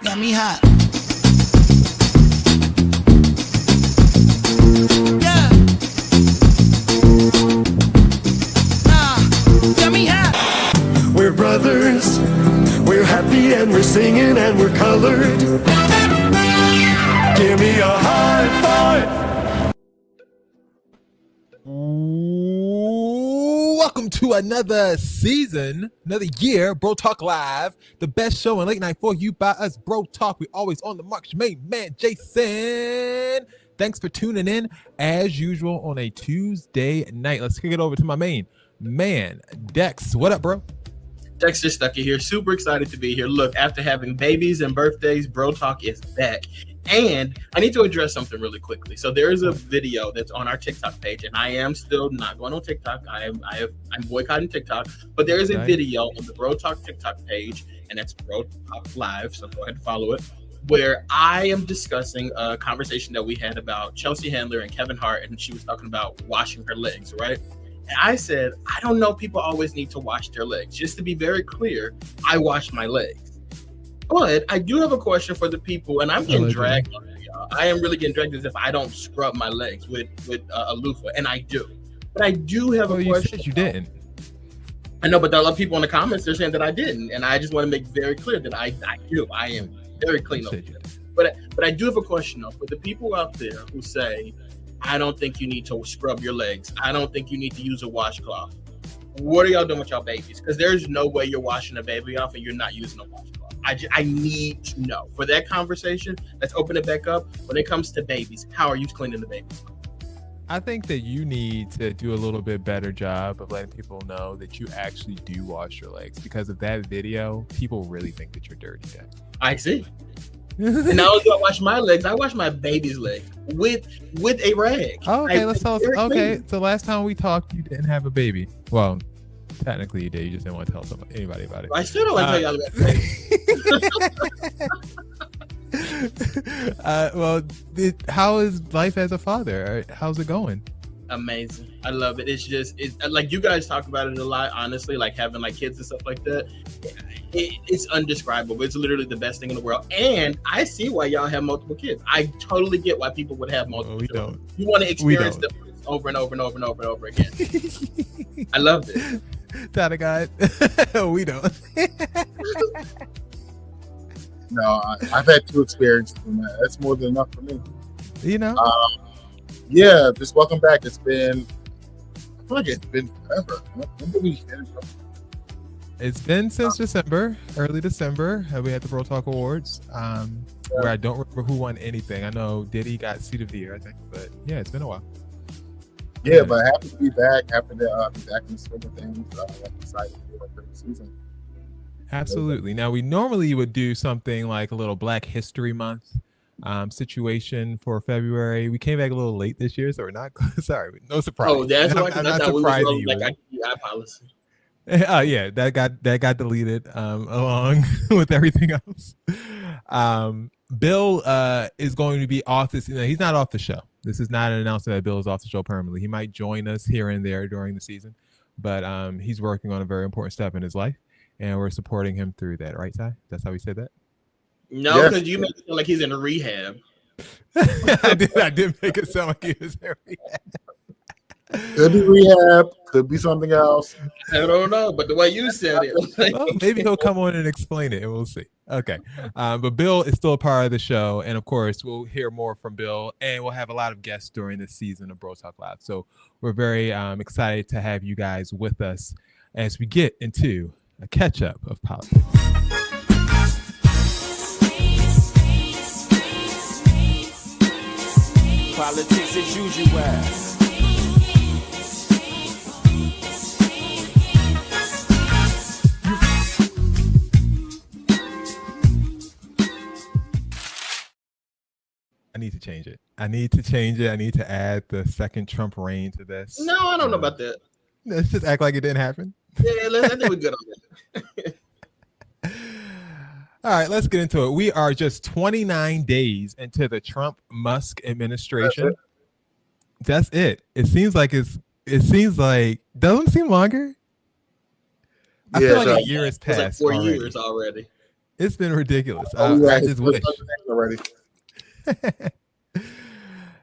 Got me hot. Yeah. Got me hot. We're brothers. We're happy and we're singing and we're colored. Give me a high five. Welcome to another season, another year, Bro Talk Live, the best show in late night for you by us, Bro Talk. We always on the mark. Main man, Jason. Thanks for tuning in as usual on a Tuesday night. Let's kick it over to my main man, Dex. What up, bro? Dexter Stuckey here. Super excited to be here. Look, after having babies and birthdays, Bro Talk is back. And I need to address something really quickly. So there is a video that's on our TikTok page, and I am still not going on TikTok. I'm boycotting TikTok, but there is a video on the Bro Talk TikTok page, and that's Bro Talk Live. So go ahead and follow it, where I am discussing a conversation that we had about Chelsea Handler and Kevin Hart, and she was talking about washing her legs, right? And I said, I don't know, people always need to wash their legs. Just to be very clear, I wash my legs. But I do have a question for the people, and I'm getting dragged on it, y'all. I am really getting dragged as if I don't scrub my legs with a loofah, and I do. But I do have a question. You said you didn't. I know, but there are a lot of people in the comments, they're saying that I didn't, and I just want to make very clear that I do. I am very clean over here. But I do have a question, though, for the people out there who say, I don't think you need to scrub your legs. I don't think you need to use a washcloth. What are y'all doing with y'all babies? Because there's no way you're washing a baby off and you're not using a washcloth. I need to know. For that conversation, let's open it back up. When it comes to babies, how are you cleaning the baby? I think that you need to do a little bit better job of letting people know that you actually do wash your legs, because of that video, people really think that you're dirty. I see. And not only do I wash my legs, I wash my baby's legs with a rag. Oh, okay, let's tell us. Okay, so last time we talked, you didn't have a baby. Well, technically you did. You just didn't want to tell anybody about it. I still don't want to tell y'all about it. How is life as a father? How's it going? Amazing. I love it. It's like you guys talk about it a lot, honestly, like having like kids and stuff like that. It's undescribable. It's literally the best thing in the world. And I see why y'all have multiple kids. I totally get why people would have multiple children. You want to experience them over and over and over and over and over again. I love it. Tata guy. We don't. No, I've had 2 experiences from that. That's more than enough for me. You know? Yeah, just welcome back. It's been, I feel like it's been forever. When did we finish up? It's been since December, early December. We had the Bro Talk Awards, where I don't remember who won anything. I know Diddy got Seat of the Year, I think, but yeah, it's been a while. Yeah, but happy to be back. Happy to be back in the swing of things. I'm excited for the season. Absolutely. Now, we normally would do something like a little Black History Month situation for February. We came back a little late this year, so we're not. Sorry, no surprise. Oh, that's why I'm not surprising you. Like I policy. Yeah, that got deleted along with everything else. Bill is going to be off this. He's not off the show. This is not an announcement that Bill is off the show permanently. He might join us here and there during the season, but he's working on a very important step in his life, and we're supporting him through that. Right, Ty? That's how we say that? No, because you make it sound like he's in a rehab. I did make it sound like he was in rehab. Could be rehab, could be something else. I don't know, but the way you said it. Well, maybe he'll come on and explain it, and we'll see. Okay. But Bill is still a part of the show, and of course, we'll hear more from Bill, and we'll have a lot of guests during this season of Bro Talk Live. So we're very excited to have you guys with us as we get into a catch-up of politics. Politics as usual. I need to change it. I need to add the second Trump reign to this. No, I don't know about that. Let's just act like it didn't happen. Yeah, I think we're good on that. All right, let's get into it. We are just 29 days into the Trump-Musk administration. That's it. It seems like doesn't it seem longer? I feel like a year has passed. It's like 4 years already. It's been ridiculous. Yeah, I just wish. already.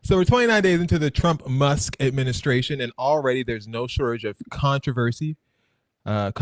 So we're 29 days into the Trump-Musk administration, and already there's no shortage of controversy, as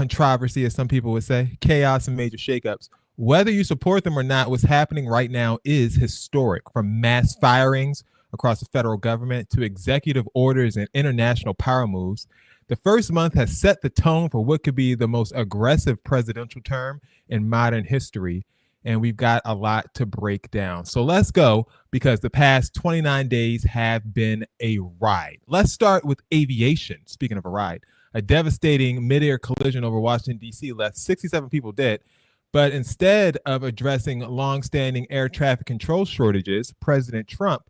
some people would say, chaos, and major shakeups. Whether you support them or not, what's happening right now is historic, from mass firings across the federal government to executive orders and international power moves. The first month has set the tone for what could be the most aggressive presidential term in modern history, and we've got a lot to break down. So let's go, because the past 29 days have been a ride. Let's start with aviation. Speaking of a ride, a devastating mid-air collision over Washington, D.C. left 67 people dead. But instead of addressing long-standing air traffic control shortages, President Trump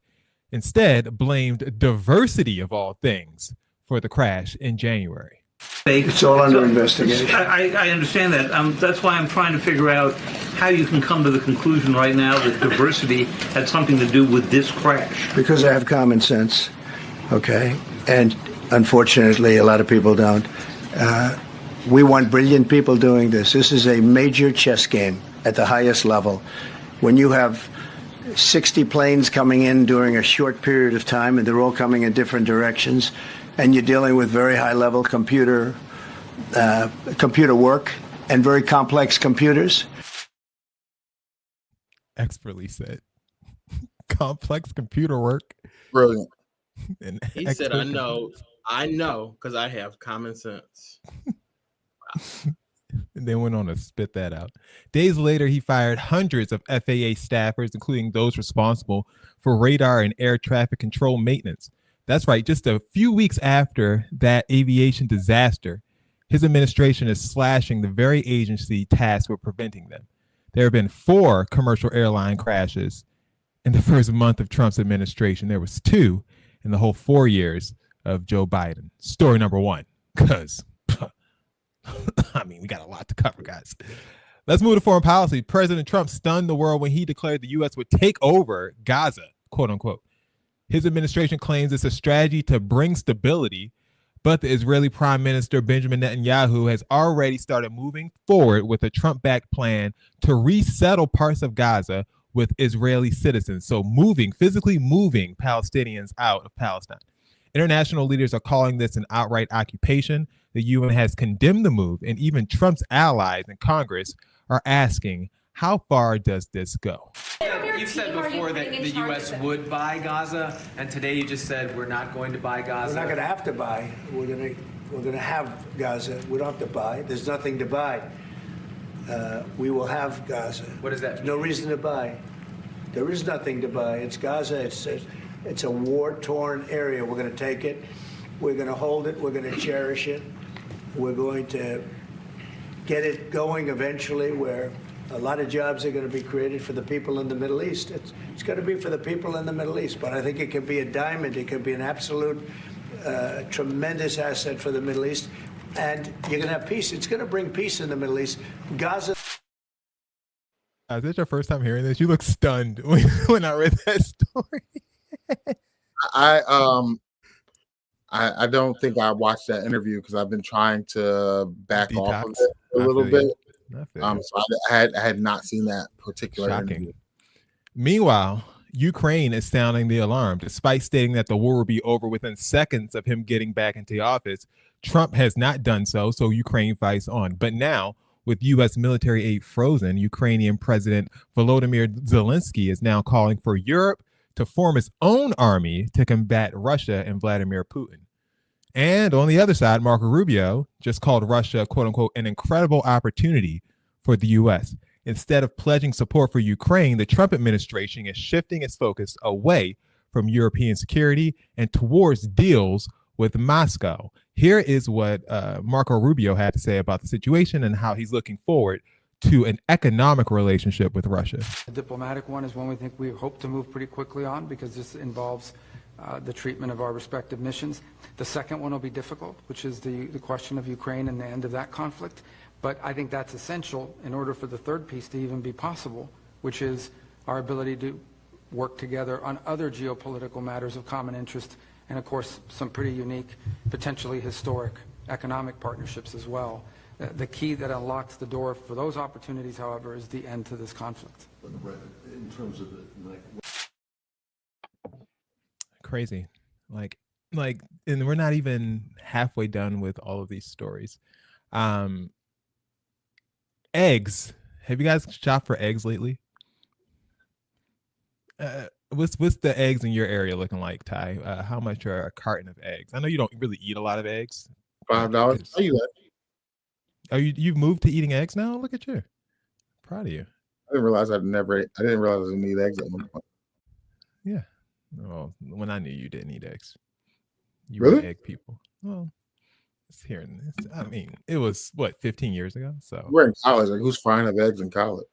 instead blamed diversity, of all things, for the crash in January. It's all under investigation. I understand that. That's why I'm trying to figure out how you can come to the conclusion right now that diversity had something to do with this crash. Because I have common sense, okay? And unfortunately, a lot of people don't. We want brilliant people doing this. This is a major chess game at the highest level. When you have 60 planes coming in during a short period of time, and they're all coming in different directions, and you're dealing with very high-level computer work and very complex computers. Expertly said. Complex computer work. Brilliant. He said, I know, because I have common sense. And then went on to spit that out. Days later, he fired hundreds of FAA staffers, including those responsible for radar and air traffic control maintenance. That's right. Just a few weeks after that aviation disaster, his administration is slashing the very agency tasked with preventing them. There have been 4 commercial airline crashes in the first month of Trump's administration. There was 2 in the whole 4 years of Joe Biden. Story number 1, because I mean, we got a lot to cover, guys. Let's move to foreign policy. President Trump stunned the world when he declared the U.S. would take over Gaza, quote unquote. His administration claims it's a strategy to bring stability, but the Israeli Prime Minister Benjamin Netanyahu has already started moving forward with a Trump-backed plan to resettle parts of Gaza with Israeli citizens. So physically moving Palestinians out of Palestine. International leaders are calling this an outright occupation. The UN has condemned the move, and even Trump's allies in Congress are asking, how far does this go? You've said before that the U.S. would buy Gaza, and today you just said we're not going to buy Gaza. We're not going to have to buy. We're going to have Gaza. We don't have to buy. There's nothing to buy. We will have Gaza. What does that mean? No reason to buy. There is nothing to buy. It's Gaza. It's a war-torn area. We're going to take it. We're going to hold it. We're going to cherish it. We're going to get it going eventually, where a lot of jobs are going to be created for the people in the Middle East. It's going to be for the people in the Middle East, but I think it could be a diamond. It could be an absolute tremendous asset for the Middle East, and you're going to have peace. It's going to bring peace in the Middle East. Gaza. Is this your first time hearing this? You look stunned when I read that story. I don't think I watched that interview because I've been trying to back off of it a little feel bit. So I had not seen that particular interview. Meanwhile, Ukraine is sounding the alarm. Despite stating that the war will be over within seconds of him getting back into office, Trump has not done so, so Ukraine fights on. But now, with U.S. military aid frozen, Ukrainian President Volodymyr Zelensky is now calling for Europe to form its own army to combat Russia and Vladimir Putin. And on the other side, Marco Rubio just called Russia, quote unquote, an incredible opportunity for the U.S. Instead of pledging support for Ukraine, the Trump administration is shifting its focus away from European security and towards deals with Moscow. Here is what Marco Rubio had to say about the situation and how he's looking forward to an economic relationship with Russia. The diplomatic one is one we hope to move pretty quickly on, because this involves the treatment of our respective missions. The second one will be difficult, which is the question of Ukraine and the end of that conflict. But I think that's essential in order for the third piece to even be possible, which is our ability to work together on other geopolitical matters of common interest, and of course some pretty unique, potentially historic economic partnerships as well. The key that unlocks the door for those opportunities, however, is the end to this conflict. In terms of Crazy. Like, and we're not even halfway done with all of these stories. Eggs. Have you guys shopped for eggs lately? What's the eggs in your area looking like, Ty? How much are a carton of eggs? I know you don't really eat a lot of eggs. $5. How you at? Oh, you've moved to eating eggs now? Look at you. Proud of you. I didn't realize I didn't realize I didn't eat eggs at one point. Yeah. Well, when I knew you didn't eat eggs. You Really? were egg people. Well, it's here. I mean, it was what, 15 years ago? So We're in college. Like, who's frying up eggs in college?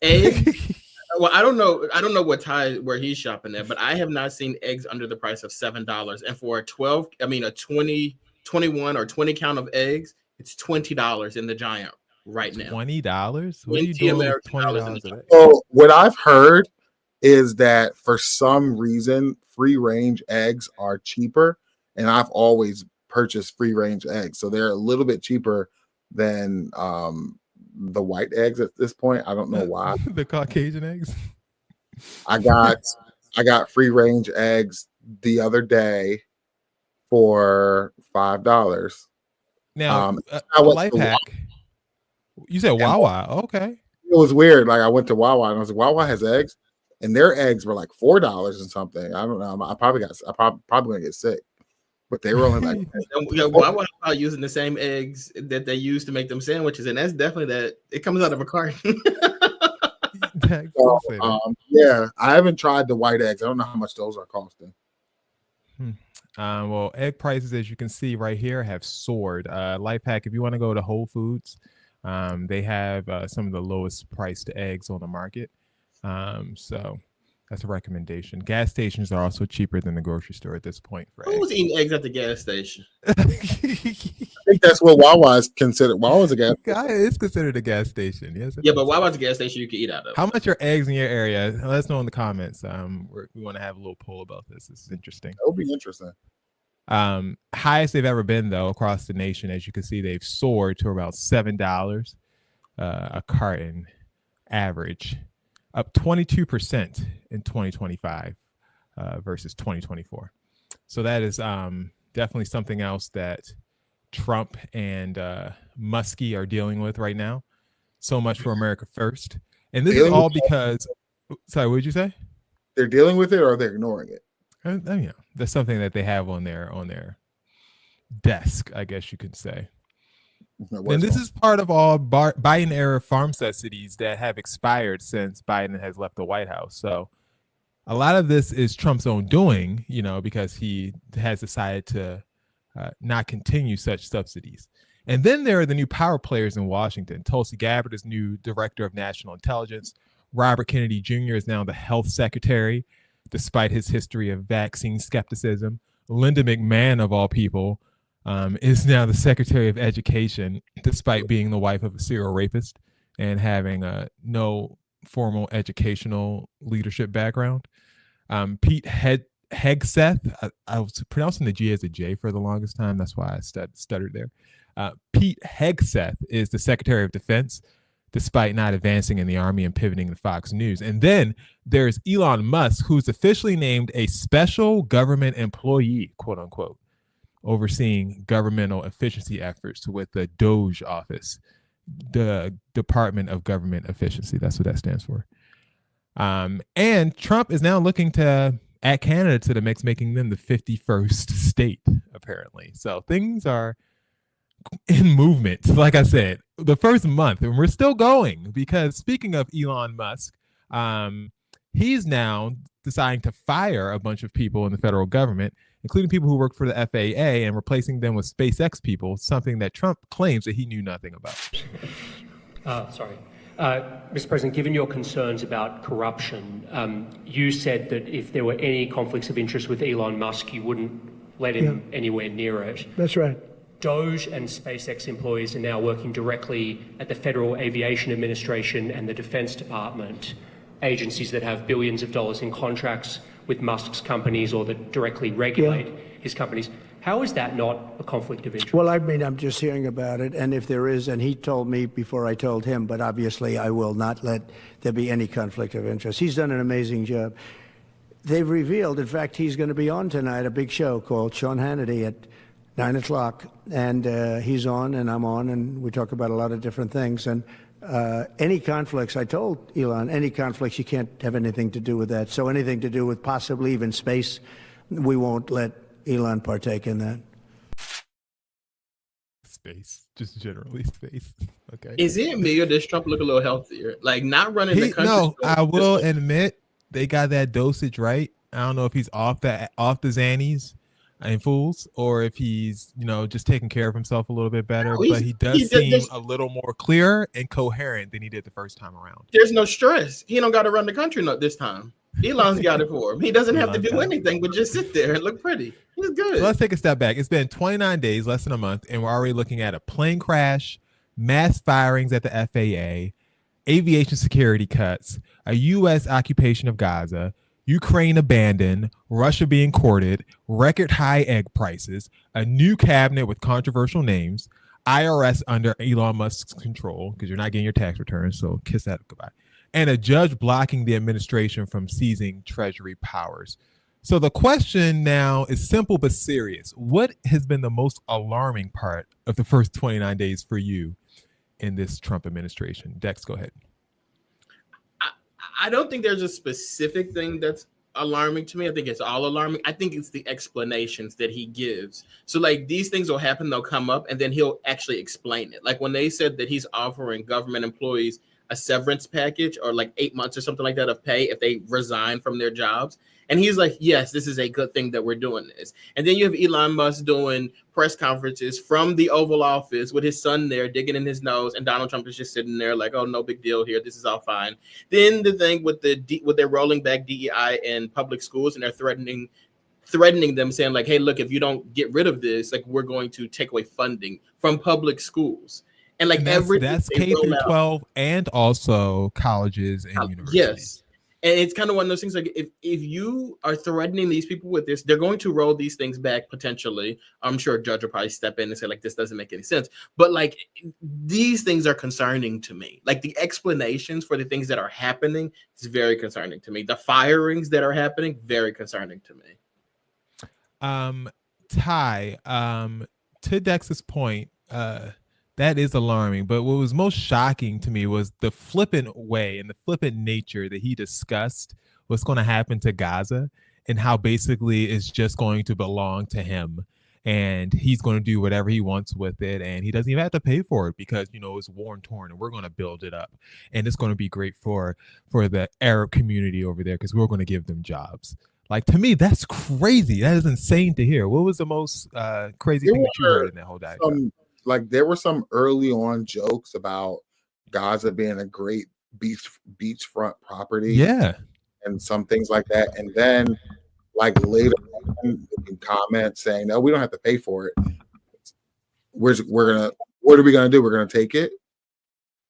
Eggs? Well, I don't know what where he's shopping at, but I have not seen eggs under the price of $7. And for a 20, 21 or 20 count of eggs, it's $20 in the Giant right now. $20? What are you doing with $20 of eggs? So what I've heard is that for some reason, free range eggs are cheaper, and I've always purchased free range eggs, so they're a little bit cheaper than the white eggs at this point. I don't know why. The Caucasian eggs. I got free range eggs the other day for $5. Now, a life hack. You said Wawa. Okay. It was weird. Like, I went to Wawa and I was like, Wawa has eggs, and their eggs were like $4 and something. I don't know. I probably gonna get sick, but they were only like. Wawa are using the same eggs that they use to make them sandwiches, and that's definitely that. It comes out of a carton. So, yeah, I haven't tried the white eggs. I don't know how much those are costing. Well, egg prices, as you can see right here, have soared. Life hack: if you want to go to Whole Foods, they have some of the lowest priced eggs on the market. So that's a recommendation. Gas stations are also cheaper than the grocery store at this point. For Who's eating eggs at the gas station? I think that's what Wawa is considered. Wawa's a gas station. It's considered a gas station. Yes. Yeah, but Wawa's a gas station you can eat out of. How much are eggs in your area? Let us know in the comments. We want to have a little poll about this. This is interesting. That would be interesting. Highest they've ever been, though, across the nation. As you can see, they've soared to about $7 a carton average, up 22% in 2025 versus 2024. So that is definitely something else that Trump and Muskie are dealing with right now. So much for America first. And this is all because, sorry, what did you say? They're dealing with it, or they're ignoring it? Yeah, that's something that they have on their desk, I guess you could say. And this is part of all Biden era farm subsidies that have expired since Biden has left the White House. So a lot of this is Trump's own doing, because he has decided to not continue such subsidies. And then there are the new power players in Washington. Tulsi Gabbard is new director of national intelligence. Robert Kennedy Jr. is now the health secretary, despite his history of vaccine skepticism. Linda McMahon, of all people, is now the Secretary of Education, despite being the wife of a serial rapist and having no formal educational leadership background. Pete Hegseth, I was pronouncing the G as a J for the longest time. That's why I stuttered there. Pete Hegseth is the Secretary of Defense, despite not advancing in the Army and pivoting to Fox News. And then there's Elon Musk, who's officially named a special government employee, quote unquote, overseeing governmental efficiency efforts with the DOGE office, the Department of Government Efficiency. That's what that stands for. And Trump is now looking to add Canada to the mix, making them the 51st state, apparently. So things are in movement. Like I said, the first month, and we're still going, because speaking of Elon Musk, he's now deciding to fire a bunch of people in the federal government, including people who work for the FAA, and replacing them with SpaceX people, something that Trump claims that he knew nothing about. Mr. President, given your concerns about corruption, you said that if there were any conflicts of interest with Elon Musk, you wouldn't let him anywhere near it. That's right. DOGE and SpaceX employees are now working directly at the Federal Aviation Administration and the Defense Department, agencies that have billions of dollars in contracts with Musk's companies or that directly regulate his companies. How is that not a conflict of interest? Well, I mean, I'm just hearing about it, and if there is, and he told me before I told him, but obviously I will not let there be any conflict of interest. He's done an amazing job. They've revealed, in fact, he's going to be on tonight, a big show called Sean Hannity at 9 o'clock, and he's on and I'm on, and we talk about a lot of different things. And any conflicts, I told Elon, any conflicts, you can't have anything to do with that. So anything to do with possibly even space, we won't let Elon partake in that. Space, just generally space. Okay. Is it me or does Trump look a little healthier? Like not running the country. No, I will admit they got that dosage right. I don't know if he's off the Xannies and fools, or if he's just taking care of himself a little bit better. But he does seem a little more clear and coherent than he did the first time around. There's no stress. He don't got to run the country this time. Elon's got it for him. He doesn't have to do anything but just sit there and look pretty. He's good. So let's take a step back. It's been 29 days, less than a month, and we're already looking at a plane crash, mass firings at the FAA, aviation security cuts, a U.S. occupation of Gaza, Ukraine abandoned, Russia being courted, record high egg prices, a new cabinet with controversial names, IRS under Elon Musk's control because you're not getting your tax returns, so kiss that goodbye, and a judge blocking the administration from seizing Treasury powers. So the question now is simple but serious. What has been the most alarming part of the first 29 days for you in this Trump administration? Dex, go ahead. I don't think there's a specific thing that's alarming to me. I think it's all alarming. I think it's the explanations that he gives. So like these things will happen, they'll come up, and then he'll actually explain it. Like when they said that he's offering government employees a severance package or like 8 months or something like that of pay if they resign from their jobs. And he's like, yes, this is a good thing that we're doing this. And then you have Elon Musk doing press conferences from the Oval Office with his son there digging in his nose. And Donald Trump is just sitting there like, oh, no big deal here. This is all fine. Then the thing with they're rolling back DEI in public schools and they're threatening them, saying like, hey, look, if you don't get rid of this, like we're going to take away funding from public schools. And like that's K through 12 and also colleges and universities. Yes. And it's kind of one of those things like if you are threatening these people with this, they're going to roll these things back potentially. I'm sure a judge will probably step in and say like, this doesn't make any sense. But like these things are concerning to me. Like the explanations for the things that are happening is very concerning to me. The firings that are happening, very concerning to me. Ty, to Dex's point, that is alarming. But what was most shocking to me was the flippant way and the flippant nature that he discussed what's going to happen to Gaza and how basically it's just going to belong to him. And he's going to do whatever he wants with it. And he doesn't even have to pay for it because, it's war torn and we're going to build it up. And it's going to be great for the Arab community over there because we're going to give them jobs. Like, to me, that's crazy. That is insane to hear. What was the most crazy thing that you heard in that whole diatribe? Like there were some early on jokes about Gaza being a great beachfront property. Yeah. And some things like that. And then like later on, you can comment saying, no, we don't have to pay for it. What are we gonna do? We're gonna take it.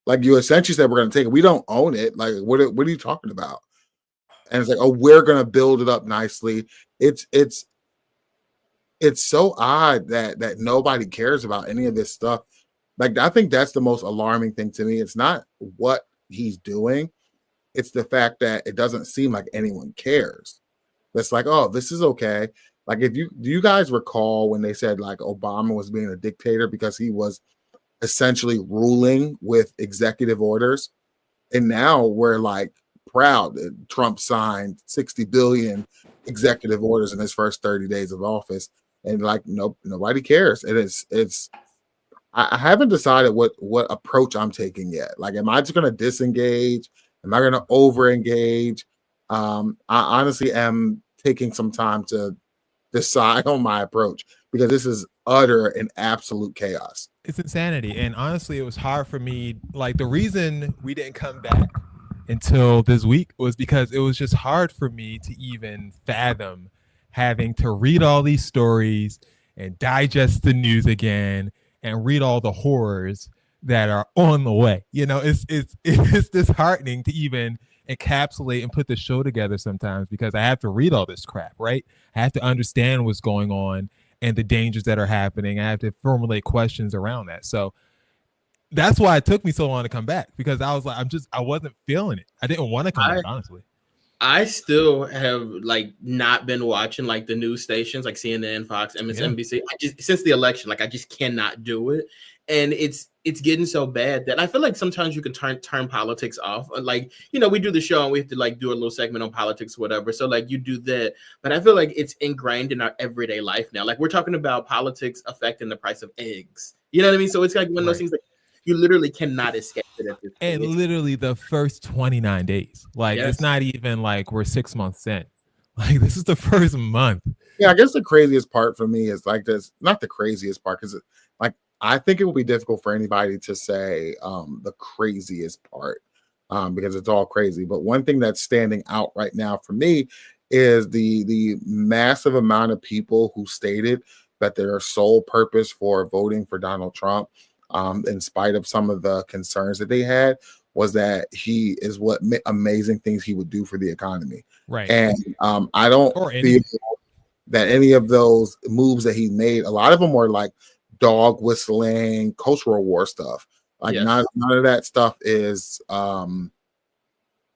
Like you essentially said, we're gonna take it. We don't own it. Like what are you talking about? And it's like, oh, we're gonna build it up nicely. It's so odd that nobody cares about any of this stuff. Like, I think that's the most alarming thing to me. It's not what he's doing. It's the fact that it doesn't seem like anyone cares. It's like, oh, this is okay. Like, do you guys recall when they said like Obama was being a dictator because he was essentially ruling with executive orders? And now we're like proud that Trump signed 60 billion executive orders in his first 30 days of office. And like, nope, nobody cares. I haven't decided what approach I'm taking yet. Like, am I just going to disengage? Am I going to over-engage? I honestly am taking some time to decide on my approach because this is utter and absolute chaos. It's insanity. And honestly, it was hard for me. Like the reason we didn't come back until this week was because it was just hard for me to even fathom having to read all these stories and digest the news again and read all the horrors that are on the way. It's disheartening to even encapsulate and put the show together sometimes because I have to read all this crap, right? I have to understand what's going on and the dangers that are happening. I have to formulate questions around that. So that's why it took me so long to come back, because I was like, I wasn't feeling it. I didn't want to come back, honestly. I still have like not been watching like the news stations like CNN, Fox, MSNBC. I just, since the election, like I just cannot do it, and it's getting so bad that I feel like sometimes you can turn politics off. Like, you know, we do the show and we have to like do a little segment on politics, whatever. So like you do that, but I feel like it's ingrained in our everyday life now. Like we're talking about politics affecting the price of eggs. You know what I mean? So it's like one of those things like you literally cannot escape it at this point. And literally the first 29 days. Like it's not even like we're 6 months in. Like this is the first month. Yeah, I guess the craziest part for me is like this, not the craziest part, because like I think it will be difficult for anybody to say the craziest part because it's all crazy. But one thing that's standing out right now for me is the massive amount of people who stated that their sole purpose for voting for Donald Trump, in spite of some of the concerns that they had, was that he is what amazing things he would do for the economy. Right. And I don't feel that any of those moves that he made, a lot of them were like dog whistling, cultural war stuff. Like none of that stuff is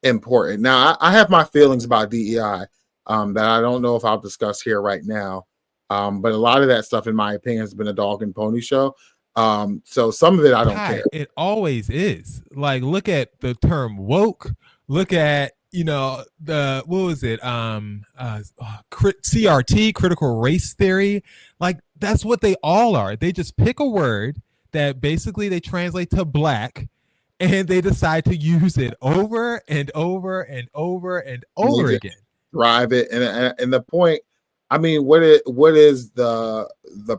important. Now, I have my feelings about DEI that I don't know if I'll discuss here right now. But a lot of that stuff, in my opinion, has been a dog and pony show. So some of it I don't care. It always is. Like, look at the term woke. Look at, you know, the, what was it? CRT, critical race theory. Like, that's what they all are. They just pick a word that basically they translate to black, and they decide to use it over and over and over and over again. Drive it. And the point, I mean, what is the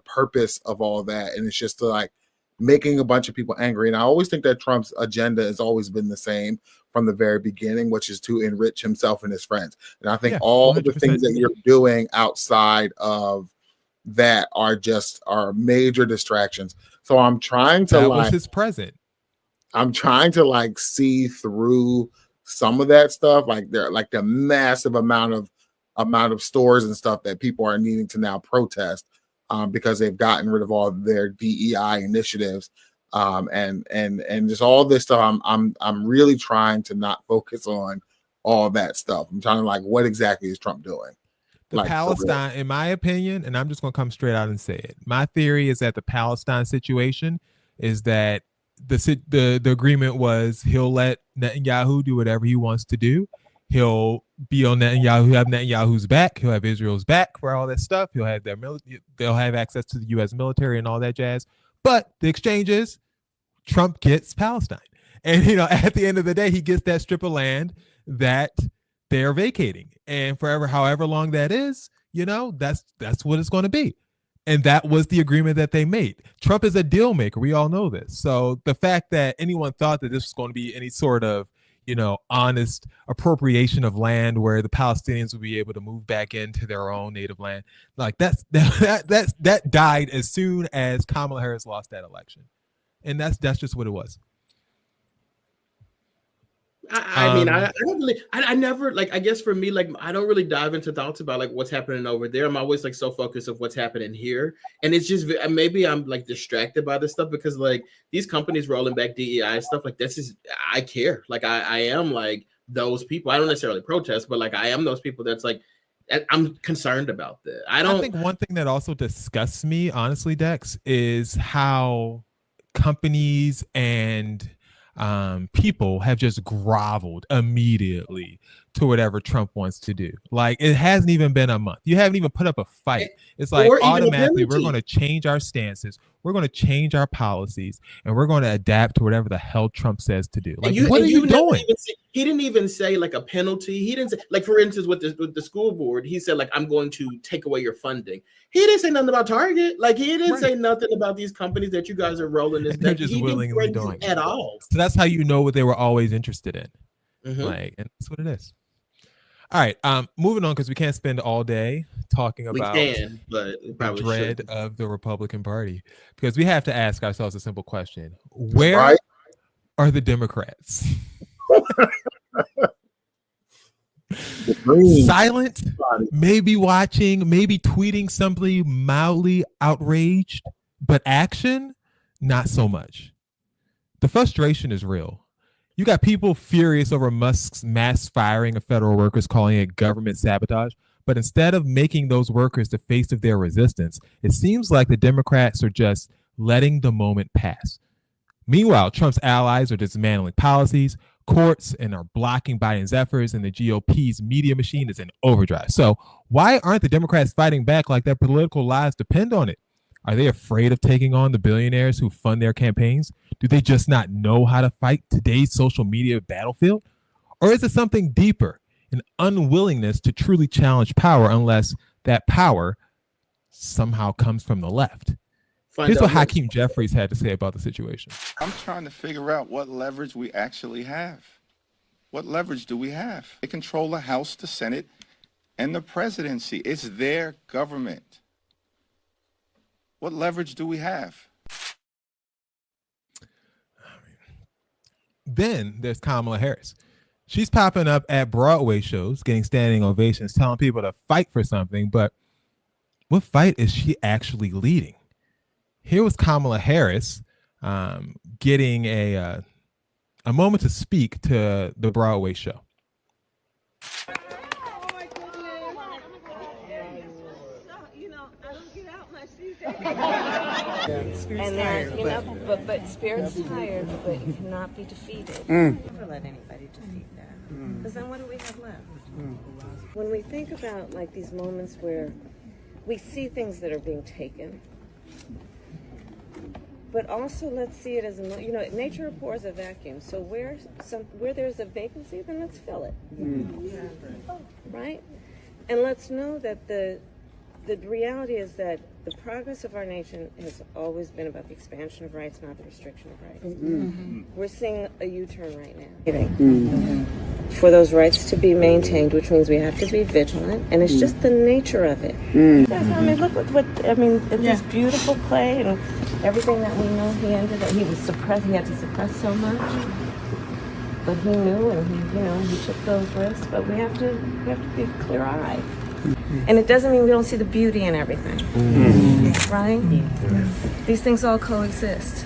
purpose of all that? And it's just like making a bunch of people angry. And I always think that Trump's agenda has always been the same from the very beginning, which is to enrich himself and his friends. And I think all 100%. The things that you're doing outside of that are major distractions. So I'm trying to that was his present. I'm trying to like see through some of that stuff, like the massive amount of stores and stuff that people are needing to now protest because they've gotten rid of all their DEI initiatives and just all this stuff. I'm really trying to not focus on all that stuff. I'm trying to like, what exactly is Trump doing? The like, Palestine, in my opinion, and I'm just going to come straight out and say it. My theory is that the Palestine situation is that the agreement was he'll let Netanyahu do whatever he wants to do. He'll be on Netanyahu. He'll have Netanyahu's back. He'll have Israel's back for all that stuff. He'll have they'll have access to the U.S. military and all that jazz. But the exchange is Trump gets Palestine, and you know at the end of the day, he gets that strip of land that they're vacating, and forever, however long that is, you know, that's what it's going to be. And that was the agreement that they made. Trump is a deal maker. We all know this. So the fact that anyone thought that this was going to be any sort of, you know, honest appropriation of land where the Palestinians would be able to move back into their own native land, like that died as soon as Kamala Harris lost that election. And that's just what it was. I mean, I don't really, I never, like, I guess for me, like, I don't really dive into thoughts about like what's happening over there. I'm always like so focused of what's happening here. And it's just, maybe I'm like distracted by this stuff because like these companies rolling back DEI stuff, like this is, I care. Like I am like those people. I don't necessarily protest, but like I am those people that's like, I'm concerned about that. I think one thing that also disgusts me, honestly, Dex, is how companies and people have just groveled immediately to whatever Trump wants to do. Like it hasn't even been a month. You haven't even put up a fight. It's like automatically we're going to change our stances. We're going to change our policies and we're going to adapt to whatever the hell Trump says to do. Like, what are you doing? He didn't even say like a penalty. He didn't say, like, for instance, with the school board, he said like, I'm going to take away your funding. He didn't say nothing about Target. Like he didn't say nothing about these companies that you guys are rolling this. They're just willingly doing at all. So that's how you know what they were always interested in. Mm-hmm. Like, and that's what it is. All right, moving on because we can't spend all day talking about the dread of the Republican Party because we have to ask ourselves a simple question: where are the Democrats? Silent, maybe watching, maybe tweeting something mildly outraged, but action, not so much. The frustration is real. You got people furious over Musk's mass firing of federal workers, calling it government sabotage. But instead of making those workers the face of their resistance, it seems like the Democrats are just letting the moment pass. Meanwhile, Trump's allies are dismantling policies, courts, and are blocking Biden's efforts, and the GOP's media machine is in overdrive. So why aren't the Democrats fighting back like their political lives depend on it? Are they afraid of taking on the billionaires who fund their campaigns? Do they just not know how to fight today's social media battlefield? Or is it something deeper, an unwillingness to truly challenge power unless that power somehow comes from the left? Here's what Hakeem Jeffries had to say about the situation. I'm trying to figure out what leverage we actually have. What leverage do we have? They control the House, the Senate, and the presidency. It's their government. What leverage do we have? Then there's Kamala Harris. She's popping up at Broadway shows, getting standing ovations, telling people to fight for something. But what fight is she actually leading? Here was Kamala Harris getting a moment to speak to the Broadway show. And then, you know, but spirit's tired, but you cannot be defeated. Never let anybody defeat that. Because then what do we have left? When we think about like these moments where we see things that are being taken, but also let's see it as a, you know, nature abhors a vacuum. So where there's a vacancy, then let's fill it. Right? And let's know that the reality is that the progress of our nation has always been about the expansion of rights, not the restriction of rights. We're seeing a U-turn right now. For those rights to be maintained, which means we have to be vigilant, and it's just the nature of it. I mean, look at this beautiful play and everything that we know he was suppressed, he had to suppress so much. But he knew, and he took those risks, but we have to be clear-eyed. And it doesn't mean we don't see the beauty in everything, right? These things all coexist.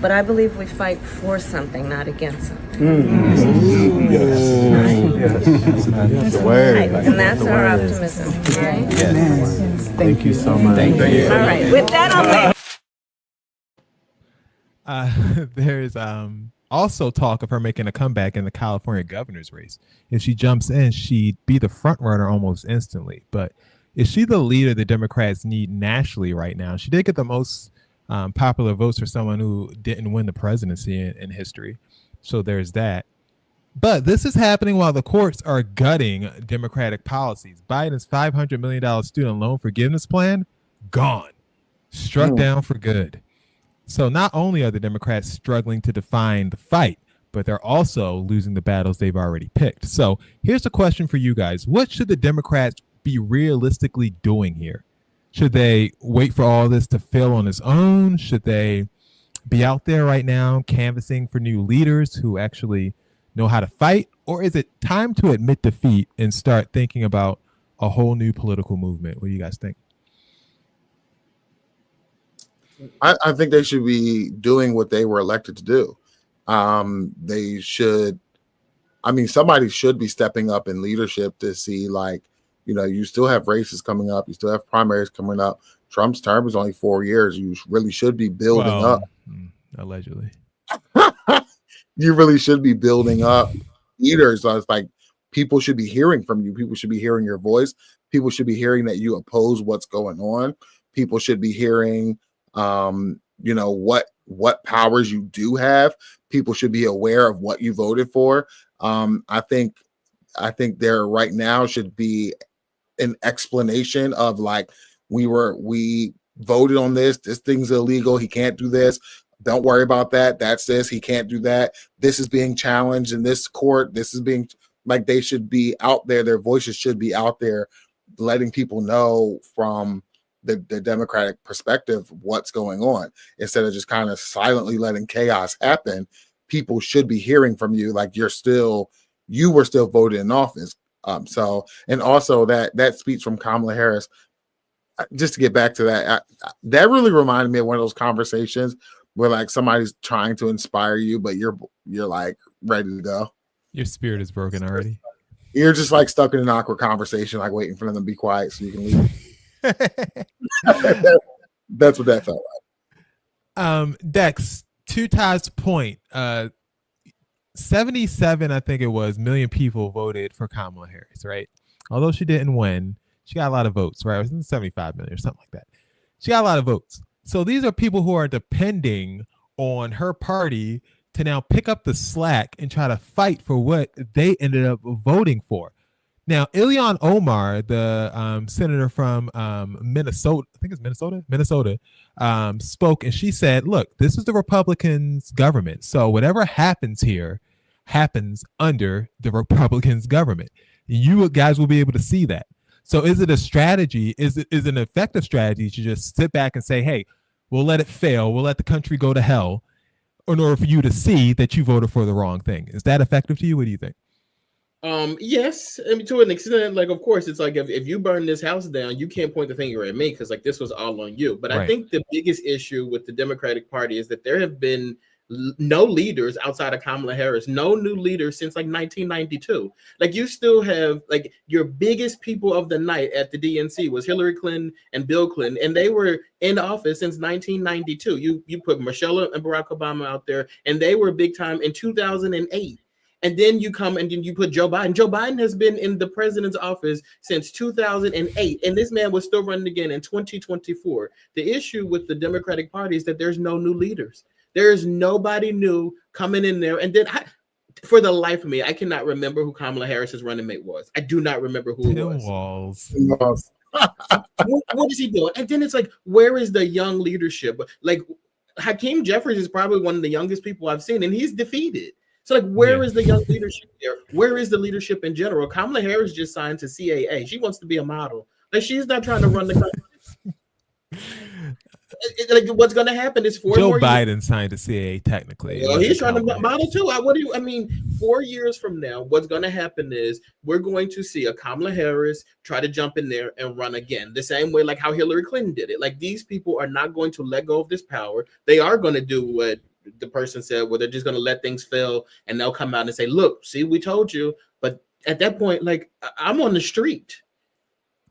But I believe we fight for something, not against something. That's the word. Right. And that's our optimism, right? Yes. Thank you so much. Thank you. All right, with that, There's also talk of her making a comeback in the California governor's race. If she jumps in, she'd be the front runner almost instantly. But is she the leader the Democrats need nationally right now? She did get the most popular votes for someone who didn't win the presidency in history. So there's that. But this is happening while the courts are gutting Democratic policies. Biden's $500 million student loan forgiveness plan, gone. Struck down for good. So not only are the Democrats struggling to define the fight, but they're also losing the battles they've already picked. So here's the question for you guys. What should the Democrats be realistically doing here? Should they wait for all this to fail on its own? Should they be out there right now canvassing for new leaders who actually know how to fight? Or is it time to admit defeat and start thinking about a whole new political movement? What do you guys think? I think they should be doing what they were elected to do. They should, somebody should be stepping up in leadership to see, like, you still have races coming up. You still have primaries coming up. Trump's term is only 4 years. You really should be building up. Allegedly. You really should be building up leaders. So it's like people should be hearing from you. People should be hearing your voice. People should be hearing that you oppose what's going on. People should be hearing, what powers you do have. People should be aware of what you voted for. I think there right now should be an explanation of, like, we voted on this thing's illegal, he can't do this, don't worry about that, that's this, he can't do that, this is being challenged in this court, this is being, like, they should be out there, their voices should be out there letting people know from the Democratic perspective what's going on, instead of just kind of silently letting chaos happen. People should be hearing from you, like, you're still you were still voted in office. So, and also that speech from Kamala Harris, just to get back to that, that really reminded me of one of those conversations where like somebody's trying to inspire you, but you're like ready to go. Your spirit is broken already. You're just like stuck in an awkward conversation, like waiting for them to be quiet so you can leave. That's what that felt like. Dex, to Todd's point, 77, I think it was, million people voted for Kamala Harris, right? Although she didn't win, she got a lot of votes, right? It was in 75 million or something like that. She got a lot of votes. So these are people who are depending on her party to now pick up the slack and try to fight for what they ended up voting for. Now, Elon Omar, the senator from Minnesota, I think it's Minnesota, spoke, and she said, look, this is the Republicans' government. So whatever happens here happens under the Republicans' government. You guys will be able to see that. So is it a strategy? Is it an effective strategy to just sit back and say, hey, we'll let it fail. We'll let the country go to hell in order for you to see that you voted for the wrong thing? Is that effective to you? What do you think? Yes, I mean, to an extent, like, of course, it's like if you burn this house down, you can't point the finger at me because like this was all on you. But I think the biggest issue with the Democratic Party is that there have been no leaders outside of Kamala Harris, no new leaders since like 1992. Like you still have like your biggest people of the night at the DNC was Hillary Clinton and Bill Clinton, and they were in office since 1992. You put Michelle and Barack Obama out there, and they were big time in 2008. And then you come and then you put Joe Biden. Joe Biden has been in the president's office since 2008, and this man was still running again in 2024. The issue with the Democratic Party is that there's no new leaders. There's nobody new coming in there. And then for the life of me, I cannot remember who Kamala Harris's running mate was. I do not remember who it was. What is he doing? And then it's like, where is the young leadership? Like Hakeem Jeffries is probably one of the youngest people I've seen, and he's defeated. So like, where is the young leadership there? Where is the leadership in general? Kamala Harris just signed to CAA. She wants to be a model. Like she's not trying to run the country. Like what's going to happen is Joe Biden signed to CAA technically. Well, he's trying to model too. 4 years from now, what's going to happen is we're going to see a Kamala Harris try to jump in there and run again, the same way like how Hillary Clinton did it. Like these people are not going to let go of this power. They are going to do what the person said, where they're just going to let things fail, and they'll come out and say, "Look, see, we told you." But at that point, like I'm on the street.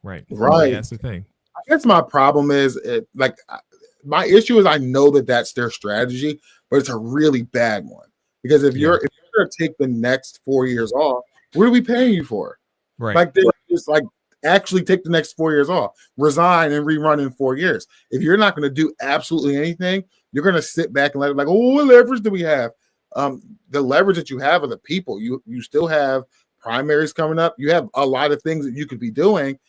Right. That's the thing. I guess my problem is my issue is I know that that's their strategy, but it's a really bad one because if you're going to take the next 4 years off, what are we paying you for? Right. Like they just like actually take the next 4 years off, resign and rerun in 4 years. If you're not going to do absolutely anything, you're going to sit back and let it like, oh, what leverage do we have? The leverage that you have are the people. You still have primaries coming up. You have a lot of things that you could be doing.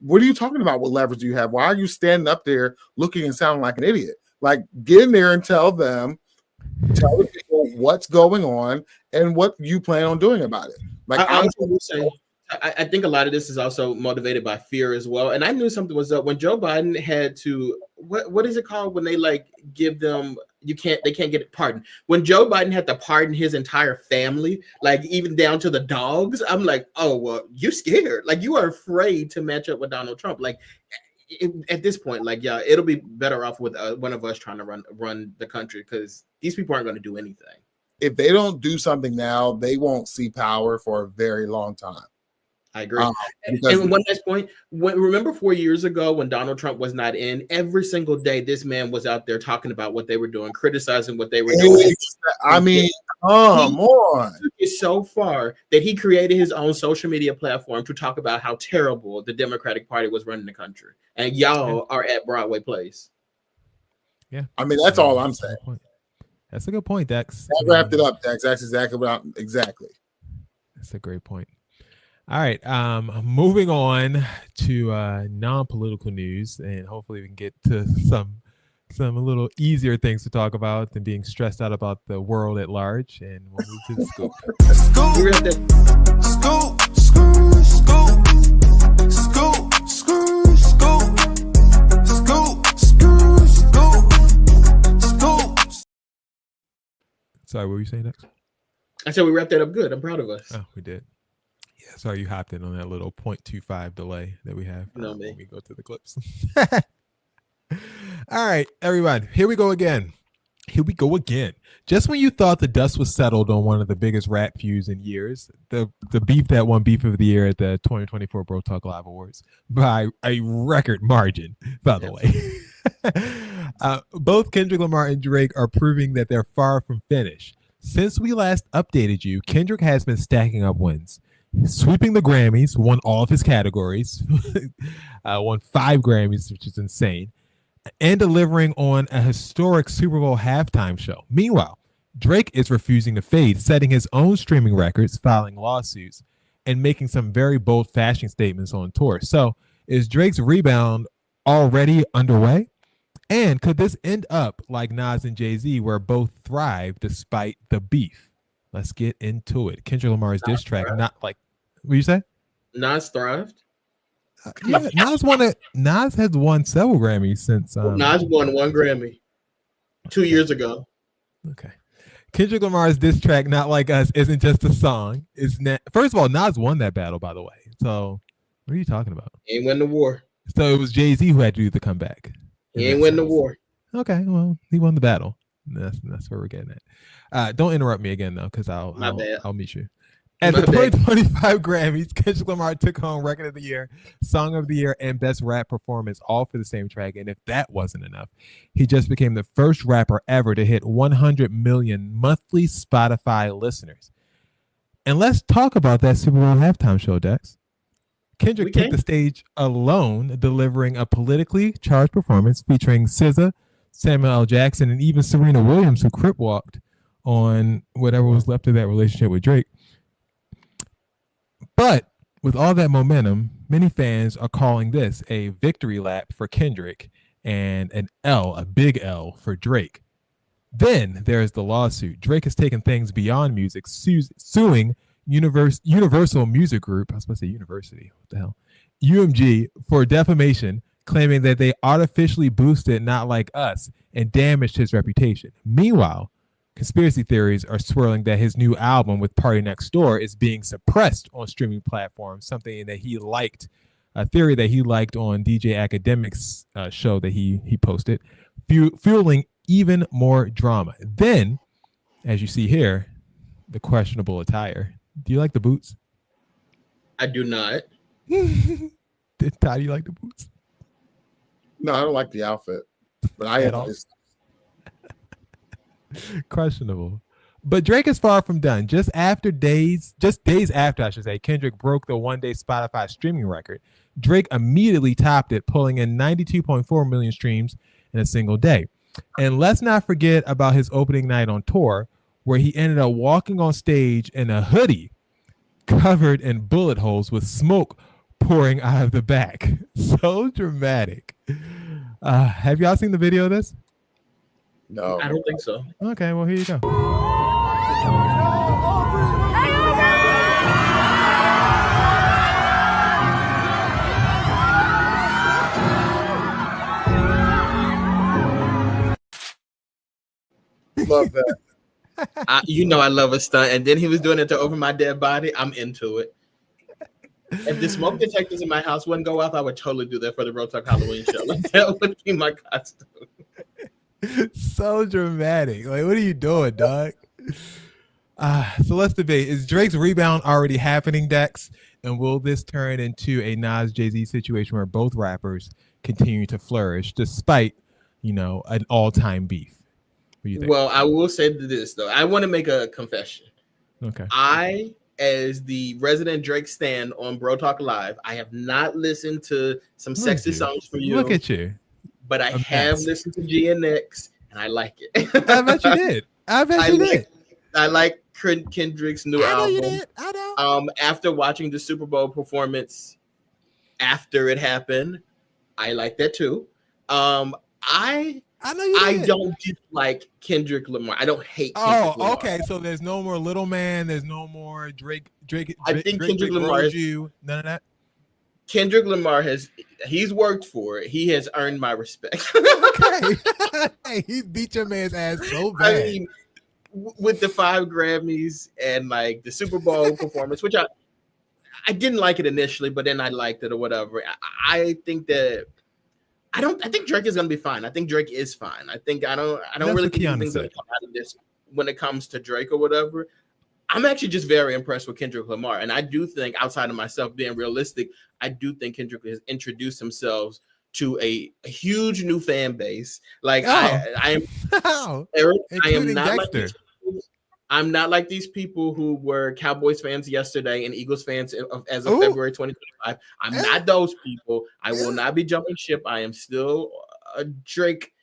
What are you talking about? What leverage do you have? Why are you standing up there looking and sounding like an idiot? Like, get in there and tell the people what's going on and what you plan on doing about it. Like, I think a lot of this is also motivated by fear as well. And I knew something was up when Joe Biden had to, what is it called when they like give them, they can't get it pardoned. When Joe Biden had to pardon his entire family, like even down to the dogs, I'm like, oh, well, you scared. Like you are afraid to match up with Donald Trump. Like at this point, like, yeah, it'll be better off with one of us trying to run the country because these people aren't going to do anything. If they don't do something now, they won't see power for a very long time. I agree. And one last point, remember 4 years ago when Donald Trump was not in, every single day this man was out there talking about what they were doing, criticizing what they were doing. I mean, come on. He took it so far that he created his own social media platform to talk about how terrible the Democratic Party was running the country. And y'all are at Broadway Place. Yeah. I mean, that's all I'm saying. That's a good point, Dex. That wrapped it up, Dex. That's exactly what exactly. That's a great point. All right, moving on to non-political news, and hopefully we can get to some a little easier things to talk about than being stressed out about the world at large. And we'll move to the scoop. Sorry, what were you saying next? I said we wrapped that up good. I'm proud of us. Oh, we did. Yeah, sorry you hopped in on that little 0.25 delay that we have when we go to the clips. All right, everyone, here we go again. Just when you thought the dust was settled on one of the biggest rap feuds in years, the beef that won Beef of the Year at the 2024 Bro Talk Live Awards by a record margin, by the way. Both Kendrick Lamar and Drake are proving that they're far from finished. Since we last updated you, Kendrick has been stacking up wins, sweeping the Grammys, won all of his categories, won 5 Grammys, which is insane, and delivering on a historic Super Bowl halftime show. Meanwhile, Drake is refusing to fade, setting his own streaming records, filing lawsuits, and making some very bold fashion statements on tour. So is Drake's rebound already underway? And could this end up like Nas and Jay-Z, where both thrive despite the beef? Let's get into it. Kendrick Lamar's diss track, not like, what do you say? Nas thrived? Yeah, Nas has won several Grammys since. Nas won 1 Grammy 2 years ago. Okay. Kendrick Lamar's diss track, Not Like Us, isn't just a song. First of all, Nas won that battle, by the way. So what are you talking about? He ain't win the war. So it was Jay-Z who had to do the comeback. He ain't win the war. Okay, well, he won the battle. That's where we're getting at. Don't interrupt me again, though, because I'll meet you. At the 2025 Grammys, Kendrick Lamar took home Record of the Year, Song of the Year, and Best Rap Performance, all for the same track. And if that wasn't enough, he just became the first rapper ever to hit 100 million monthly Spotify listeners. And let's talk about that Super Bowl halftime show, Dex. Kendrick took the stage alone, delivering a politically charged performance featuring SZA, Samuel L. Jackson, and even Serena Williams, who crip walked on whatever was left of that relationship with Drake. But with all that momentum, many fans are calling this a victory lap for Kendrick and a big L for Drake. Then there's the lawsuit. Drake has taken things beyond music, suing Universal Music Group, I was supposed to say university, what the hell, UMG, for defamation, claiming that they artificially boosted Not Like Us and damaged his reputation. Meanwhile, conspiracy theories are swirling that his new album with Party Next Door is being suppressed on streaming platforms, something that he liked, a theory that he liked on DJ Academic's show that he posted, fueling even more drama. Then, as you see here, the questionable attire. Do you like the boots? I do not. Ty, do you like the boots? No, I don't like the outfit, but I am. Questionable. But Drake is far from done. Just days after, I should say, Kendrick broke the 1-day Spotify streaming record. Drake immediately topped it, pulling in 92.4 million streams in a single day. And let's not forget about his opening night on tour, where he ended up walking on stage in a hoodie covered in bullet holes with smoke pouring out of the back. So dramatic. Have y'all seen the video of this? No, I don't think so. Okay, well, here you go. Love that. I love a stunt. And then he was doing it to Over My Dead Body. I'm into it. If the smoke detectors in my house wouldn't go off, I would totally do that for the Real Talk Halloween show. Like, that would be my costume. So dramatic. Like, what are you doing, dog? So let's debate. Is Drake's rebound already happening, Dex? And will this turn into a Nas Jay-Z situation where both rappers continue to flourish despite, an all-time beef? What do you think? Well, I will say this, though. I want to make a confession. Okay. I, as the resident Drake stan on Bro Talk Live, I have not listened to some sexy songs for you. Look at you. But I have listened to GNX, and I like it. I bet you did. I did. I like Kendrick's new album. You did. I know. After watching the Super Bowl performance after it happened, I like that too. I know you did. I don't dislike Kendrick Lamar. I don't hate Kendrick Lamar. Okay. So there's no more Little Man. There's no more Drake. I think Kendrick Lamar is none of that. Kendrick Lamar he's worked for it. He has earned my respect. Okay. Hey, he beat your man's ass so bad. with the 5 Grammys and like the Super Bowl performance, which I didn't like it initially, but then I liked it or whatever. I think that I think Drake is gonna be fine. I think Drake is fine. I don't really think anything's gonna come out of this when it comes to Drake or whatever. I'm actually just very impressed with Kendrick Lamar, and I do think, outside of myself being realistic, I do think Kendrick has introduced himself to a huge new fan base. Like I am, Eric, I am not Dexter. I'm not like these people who were Cowboys fans yesterday and Eagles fans as of February 2025. I'm not those people. I will not be jumping ship. I am still a Drake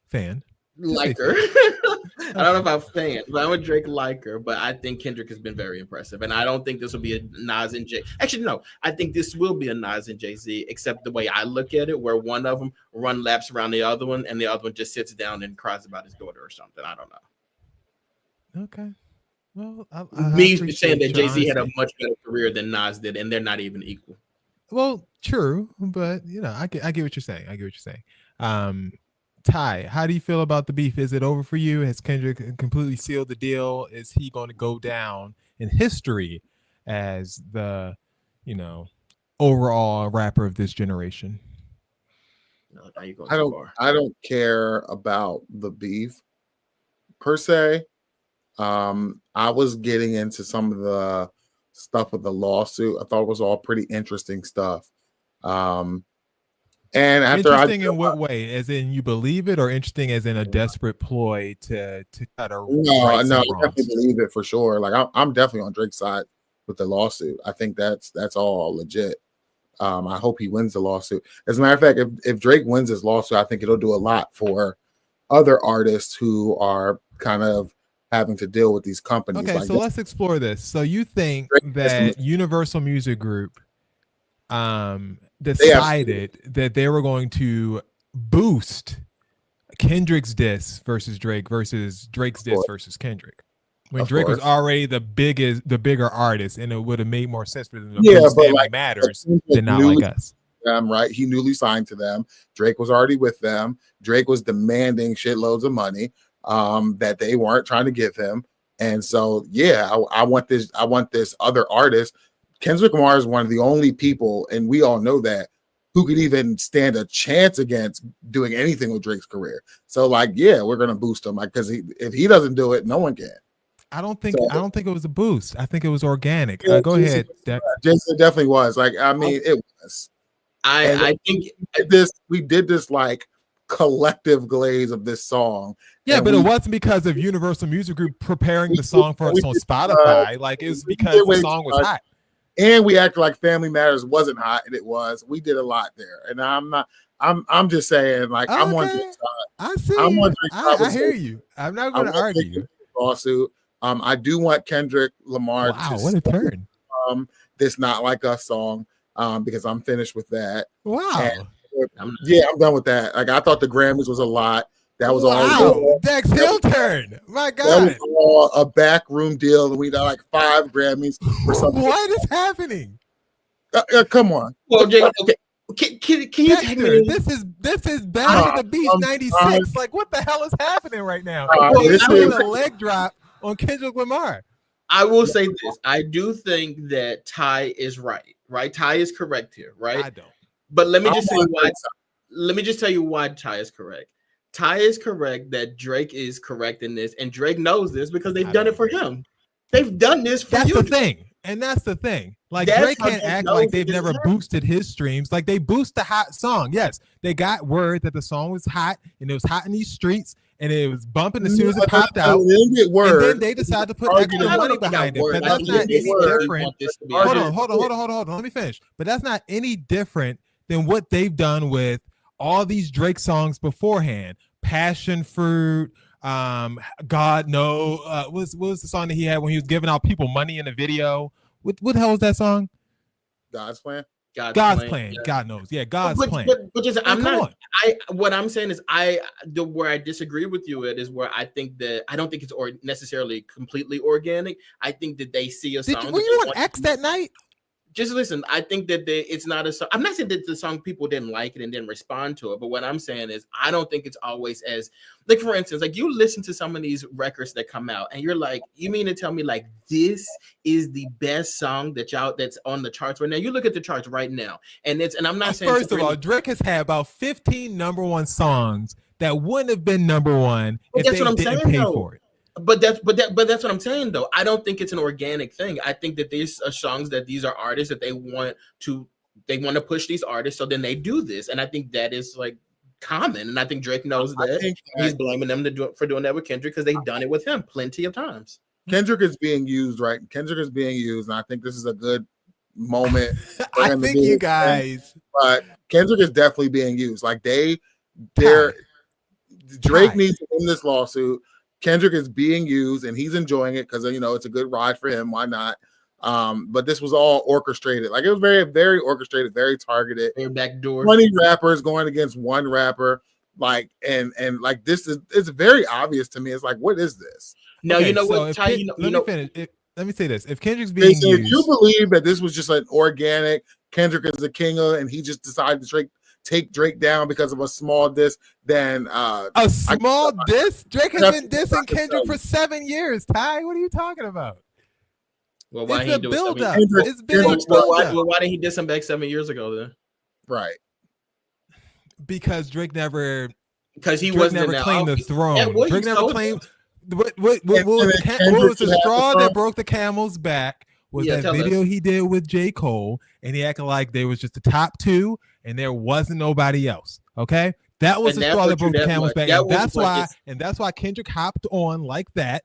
fan. Liker. I don't know if I'm fan, but I'm a Drake liker. But I think Kendrick has been very impressive, and I don't think this will be a Nas and Jay. Actually, no, I think this will be a Nas and Jay-Z, except the way I look at it, where one of them run laps around the other one, and the other one just sits down and cries about his daughter or something. I don't know. Okay. Well, me saying that Jay-Z had a much better career than Nas did, and they're not even equal. Well, true, but I get what you're saying. Ty, how do you feel about the beef? Is it over for you? Has Kendrick completely sealed the deal? Is he going to go down in history as the, overall rapper of this generation? No, I don't care about the beef per se. I was getting into some of the stuff with the lawsuit. I thought it was all pretty interesting stuff. And after interesting in what way? As in you believe it, or interesting as in a desperate ploy to try to no, I definitely believe it for sure. Like I'm definitely on Drake's side with the lawsuit. I think that's all legit. I hope he wins the lawsuit. As a matter of fact, if Drake wins his lawsuit, I think it'll do a lot for other artists who are kind of having to deal with these companies. Okay, so let's explore this. So you think that Universal Music Group decided that they were going to boost Kendrick's diss versus Drake versus Drake's diss versus Kendrick, when Drake was already the bigger artist, and it would have made more sense for them to boost Family Matters than not like us. Right, he newly signed to them. Drake was already with them. Drake was demanding shitloads of money that they weren't trying to give him, and so I want this other artist. Kendrick Lamar is one of the only people, and we all know that, who could even stand a chance against doing anything with Drake's career. So, we're gonna boost him, because if he doesn't do it, no one can. I don't think it was a boost. I think it was organic. Go ahead, Dex. Jason, definitely was. It was. I think we did this collective glaze of this song. Yeah, but it wasn't because of Universal Music Group preparing the song for us on Spotify. It was because the song was hot. And we acted like Family Matters wasn't hot, and it was. We did a lot there, and I'm just saying, I'm on Drake's side. I hear you. I'm not going to argue. Lawsuit. I do want Kendrick Lamar. Wow, what a turn! This Not Like Us song, because I'm finished with that. Wow. I'm done with that. I thought the Grammys was a lot. That was all Dex Hill turn. My God. That was all a backroom deal, and we got 5 Grammys for something. What is happening? Come on. Well, Jay, okay. Can you take me? This is Back to the Beach 96. What the hell is happening right now? This is a leg drop on Kendrick Lamar. I will say this. I do think that Ty is right. Right? Ty is correct here, right? I don't. But let me just tell you why Ty is correct. Ty is correct that Drake is correct in this, and Drake knows this because they've done it for him. They've done this for you. That's the thing. And that's the thing. Drake can't act like they've never boosted his streams. They boost the hot song. Yes, they got word that the song was hot, and it was hot in these streets, and it was bumping as soon as it popped out. And then they decided to put extra money behind it. But that's not any different. Hold on. Let me finish. But that's not any different than what they've done with all these Drake songs beforehand. Passion Fruit, God No. What was the song that he had when he was giving out people money in the video? What the hell was that song? God's Plan. God's plan. Yeah. God knows. Yeah, God's plan. But just, what I'm saying is where I disagree with you is where I think that I don't think it's necessarily completely organic. I think that they see a song. Were you on X that night? just listen. I think that it's not a song. I'm not saying that the song people didn't like it and didn't respond to it, but what I'm saying is I don't think it's always as like, for instance, like you listen to some of these records that come out and you're like, you mean to tell me like this is the best song that's on the charts right now? You look at the charts right now, and I'm not saying first of all, Drake has had about 15 number one songs that wouldn't have been number one if they didn't pay for it. But that's what I'm saying though. I don't think it's an organic thing. I think that there's songs that these are artists that they want to push these artists, so then they do this, and I think that is like common. And I think Drake knows that. He's blaming them for doing that with Kendrick because they've done it with him plenty of times. Kendrick is being used, right? Kendrick is being used, and I think this is a good moment. I think you guys, but Kendrick is definitely being used. Like Drake needs to win this lawsuit. Kendrick is being used and he's enjoying it because it's a good ride for him. Why not? But this was all orchestrated. Like it was very, very orchestrated, very targeted. Backdoor. 20 rappers going against one rapper. Like and like it's very obvious to me. It's like, what is this? No, you know so what? Ty, let me finish. Let me say this: if Kendrick's being used, if you believe that this was just an organic, Kendrick is the king of, and he just decided to take Drake down because of a small diss, then a small diss? Drake has been dissing Kendrick for 7 years. Ty, what are you talking about? Well, why it's he a build up. It's been a build up. Well, why did he diss him back 7 years ago then? Right. Because Drake never. Because he Drake never claimed the throne. Drake never claimed. What was the straw that broke the camel's back? Was that video he did with J. Cole, and he acted like there was just the top two, and there wasn't nobody else. Okay, that was the straw that broke the camel's back, and that's why Kendrick hopped on like that.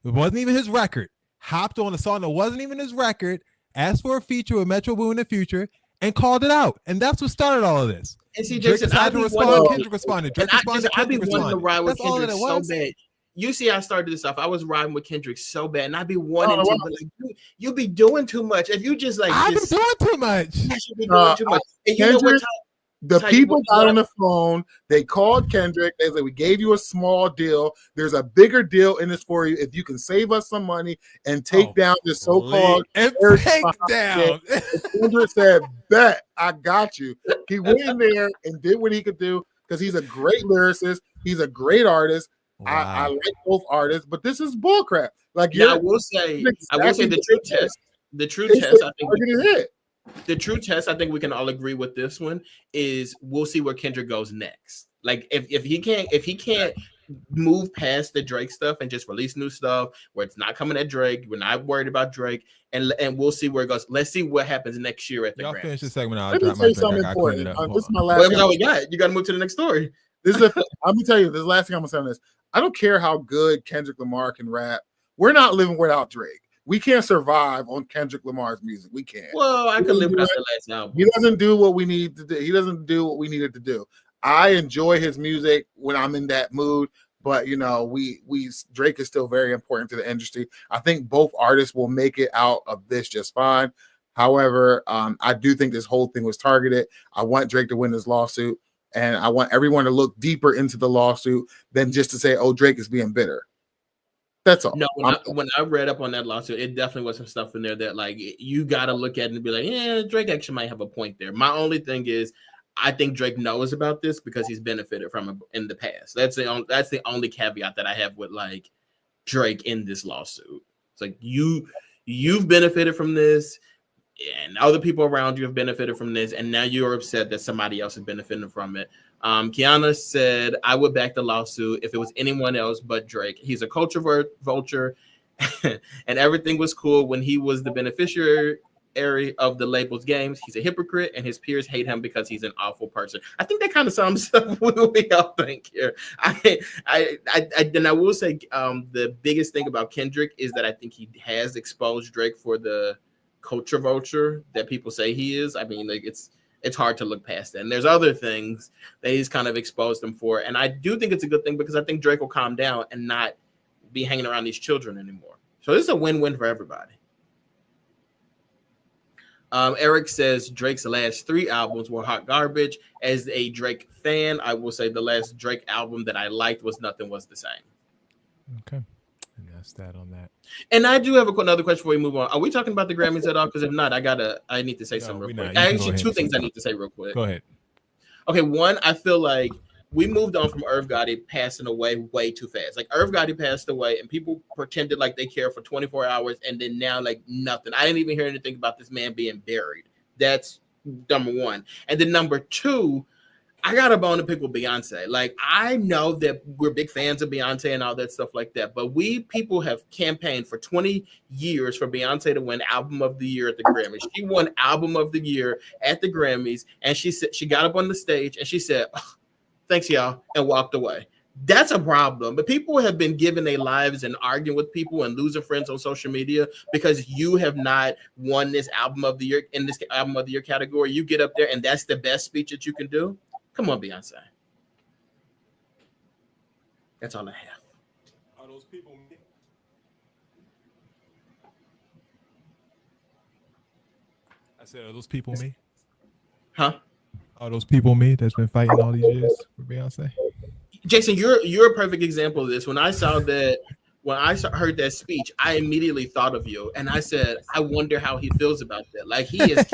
It wasn't even his record. Hopped on a song that wasn't even his record, asked for a feature with Metro Boomin in the future, and called it out. And that's what started all of this. And see, Drake Jason, decided to respond. Kendrick responded. Drake responded. Kendrick responded. That's all that it was. So bad. You see, I started this off. I was riding with Kendrick so bad, and I'd be wanting to, but like you be doing too much. If you just like, I've been doing too much. You should be doing too much. And you know what? The people got on the phone. They called Kendrick. They said, "We gave you a small deal. There's a bigger deal in this for you. If you can save us some money and take down this so-called take down." Kendrick said, "Bet I got you." He went in there and did what he could do because he's a great lyricist. He's a great artist. Wow. I like both artists, but this is bullcrap. Like, I will say the true test. The true test, I think. The true test, I think we can all agree with this one is we'll see where Kendrick goes next. Like if he can't move past the Drake stuff and just release new stuff where it's not coming at Drake, we're not worried about Drake, and we'll see where it goes. Let's see what happens next year at the Grammys. Finish this segment. I'll Let me drop my something drink. important. This is my last. Well, we got. You got to move to the next story. I'm gonna tell you this last thing I'm gonna say on this. I don't care how good Kendrick Lamar can rap. We're not living without Drake. We can't survive on Kendrick Lamar's music. We can't. Well, I could live without the last album. He doesn't do what we need to do. He doesn't do what we needed to do. I enjoy his music when I'm in that mood, but Drake is still very important to the industry. I think both artists will make it out of this just fine. However, I do think this whole thing was targeted. I want Drake to win this lawsuit, and I want everyone to look deeper into the lawsuit than just to say, "Oh, Drake is being bitter." That's all. No, when I read up on that lawsuit, it definitely was some stuff in there that like you got to look at it and be like, yeah, Drake actually might have a point there. My only thing is, I think Drake knows about this because he's benefited from it in the past. That's the only caveat that I have with like Drake in this lawsuit. It's like you've benefited from this, and other people around you have benefited from this, and now you're upset that somebody else is benefiting from it. Kiana said, I would back the lawsuit if it was anyone else but Drake. He's a culture vulture, and everything was cool when he was the beneficiary of the label's games. He's a hypocrite, and his peers hate him because he's an awful person. I think that kind of sums up what we all think here. Then I will say the biggest thing about Kendrick is that I think he has exposed Drake for the culture vulture that people say he is. I mean, like it's hard to look past that. And there's other things that he's kind of exposed them for. And I do think it's a good thing because I think Drake will calm down and not be hanging around these children anymore. So this is a win-win for everybody. Eric says Drake's last 3 albums were hot garbage. As a Drake fan, I will say the last Drake album that I liked was Nothing Was the Same. Okay. And that's that on that. And I do have another question before we move on. Are we talking about the Grammys at all? Because if not, I need to say something real quick. Actually, two things I need to say real quick. Go ahead. Okay, one, I feel like we moved on from Irv Gotti passing away way too fast. Like Irv Gotti passed away, and people pretended like they care for 24 hours, and then now like nothing. I didn't even hear anything about this man being buried. That's number one. And then number two, I got a bone to pick with Beyonce. Like, I know that we're big fans of Beyonce and all that stuff like that, but we people have campaigned for 20 years for Beyonce to win Album of the Year at the Grammys. She won Album of the Year at the Grammys, and she said she got up on the stage and she said, oh, "Thanks, y'all," and walked away. That's a problem. But people have been giving their lives and arguing with people and losing friends on social media because you have not won this Album of the Year in this Album of the Year category. You get up there and that's the best speech that you can do. Come on, Beyonce. That's all I have. Are those people me? I said, are those people me? Huh? Are those people me that's been fighting all these years for Beyonce? Jason, you're a perfect example of this. When I heard that speech, I immediately thought of you, and I said, I wonder how he feels about that. Like he is.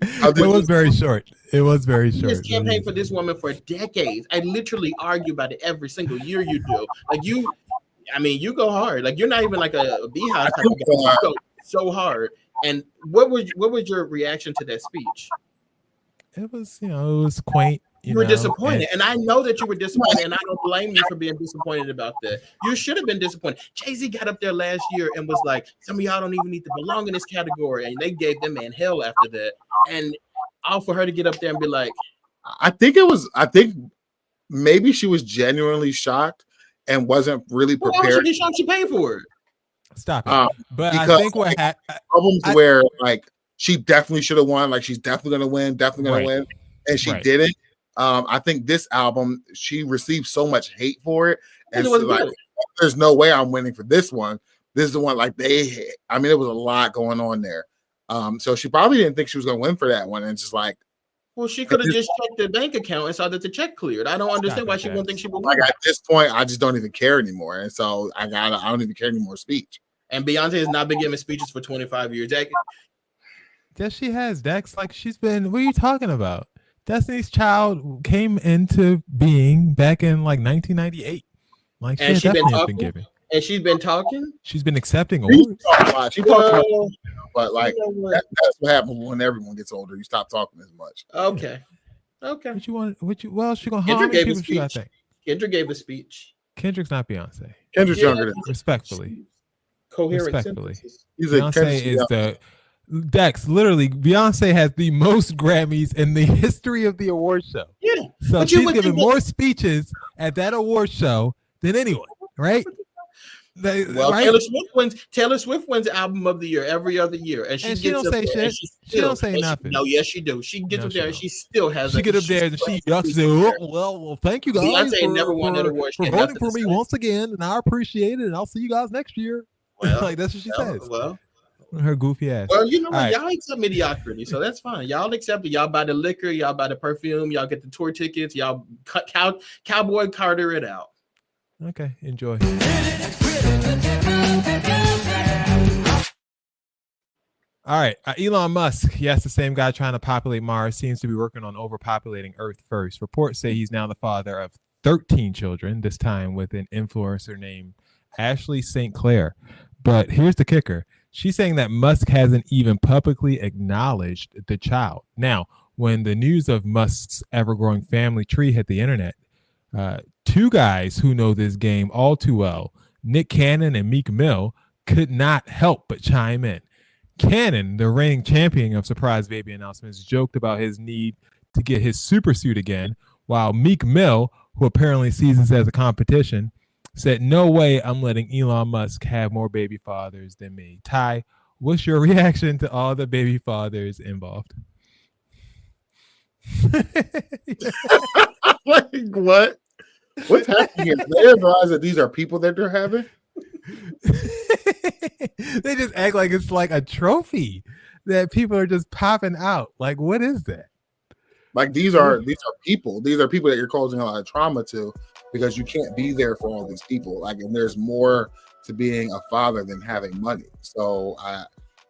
It was very short. It was very short. He has campaigned for this woman for decades. I literally argue about it every single year you do. Like you go hard. Like you're not even like a beehive type of guy. You go so hard. And what was your reaction to that speech? It was, it was quaint. You were disappointed, and I know that you were disappointed, and I don't blame you for being disappointed about that. You should have been disappointed. Jay-Z got up there last year and was like, some of y'all don't even need to belong in this category, and they gave them man hell after that. And all for her to get up there and be like, I think maybe she was genuinely shocked and wasn't really prepared. Why was she shocked? She paid for it. Stop it. But I think what albums where like she definitely should have won, like she's definitely gonna win, and she didn't. I think this album, she received so much hate for it, and so, like, there's no way I'm winning for this one. This is the one like it was a lot going on there. So she probably didn't think she was going to win for that one, and just like, well, she could have just checked the bank account and saw that the check cleared. I don't understand why she wouldn't think she would win. Like at this point, I just don't even care anymore, and so I don't even care anymore. Speech. And Beyonce has not been giving speeches for 25 years. Yes, she has, Dex. Like she's been. What are you talking about? Destiny's Child came into being back in like 1998. Like she's been giving. And she's been talking. She's been accepting awards. She talks, but like that's what happens when everyone gets older. You stop talking as much. Okay. Well, she gonna harm people. She got think. Kendrick gave a speech. Kendrick's not Beyonce. Kendrick's younger than respectfully. Coherent. Respectfully. Beyonce is the. Dex, literally, Beyonce has the most Grammys in the history of the award show. Yeah. So she's giving more speeches at that award show than anyone, right? Taylor Swift wins Album of the Year every other year, and she don't say shit. She don't say nothing. Yes, she do. She gets up there and she still has. She get up there and she says, "Well, thank you guys for voting for me once again, and I appreciate it, and I'll see you guys next year." Well, like that's what she says. Well. Her goofy ass. Well, you know what? Y'all accept mediocrity, so that's fine. Y'all accept it. Y'all buy the liquor, y'all buy the perfume, y'all get the tour tickets, y'all Cowboy Carter it out. Okay, enjoy. All right, Elon Musk, yes, the same guy trying to populate Mars, seems to be working on overpopulating Earth first. Reports say he's now the father of 13 children, this time with an influencer named Ashley St. Clair. But here's the kicker. She's saying that Musk hasn't even publicly acknowledged the child. Now, when the news of Musk's ever-growing family tree hit the internet, two guys who know this game all too well, Nick Cannon and Meek Mill, could not help but chime in. Cannon, the reigning champion of surprise baby announcements, joked about his need to get his supersuit again, while Meek Mill, who apparently sees this as a competition, said, "No way I'm letting Elon Musk have more baby fathers than me." Ty, what's your reaction to all the baby fathers involved? Like what? What's happening? They realize that these are people that they're having. They just act like it's like a trophy that people are just popping out. Like, what is that? Like these are people. These are people that you're causing a lot of trauma to, because you can't be there for all these people. Like, and there's more to being a father than having money. So I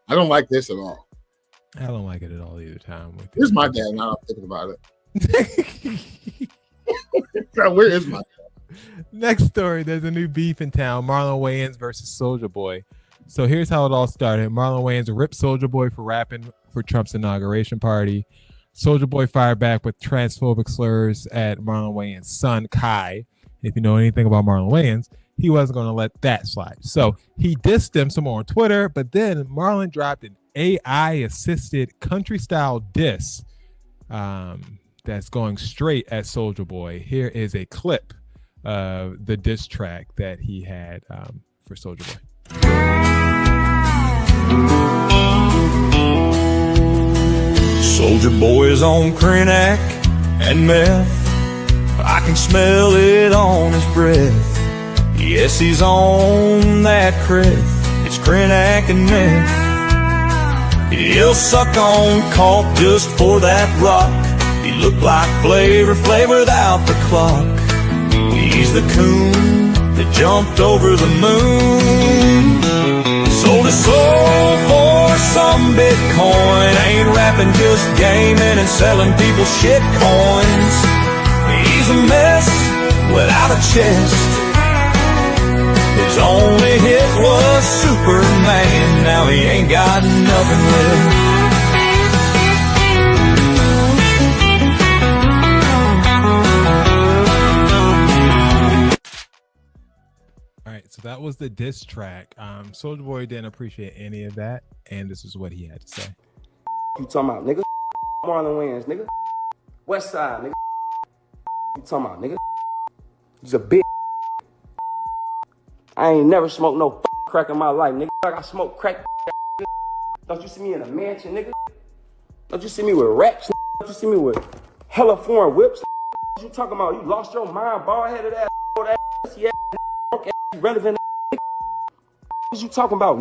don't like this at all. I don't like it at all either, Tom. Here's my dad. Now I'm thinking about it. Where is my dad? Next story, there's a new beef in town, Marlon Wayans versus Soulja Boy. So here's how it all started. Marlon Wayans ripped Soulja Boy for rapping for Trump's inauguration party. Soulja Boy fired back with transphobic slurs at Marlon Wayans' son, Kai. If you know anything about Marlon Wayans, he wasn't going to let that slide. So he dissed him some more on Twitter, but then Marlon dropped an AI-assisted country-style diss that's going straight at Soulja Boy. Here is a clip of the diss track that he had for Soulja Boy. Soulja Boy's on Krenak and meth. I can smell it on his breath. Yes, he's on that creth. It's Krenak and meth. He'll suck on coke just for that rock. He looked like Flavor Flav without the clock. He's the coon that jumped over the moon. Sold his soul for some Bitcoin. Ain't rapping, just gaming and selling people shit coins. He's a mess without a chest. His only hit was Superman. Now he ain't got nothing left. All right, so that was the diss track. Soulja Boy didn't appreciate any of that, and this is what he had to say. You talking about, nigga? Marlon Wayans, nigga. West Side, nigga. You talking about, nigga? He's a bitch. I ain't never smoked no crack in my life, nigga. Like I smoke crack. Don't you see me in a mansion, nigga? Don't you see me with racks? Don't you see me with hella foreign whips? What you talking about? You lost your mind, bald-headed ass, old ass, yeah, relevant. What you talking about?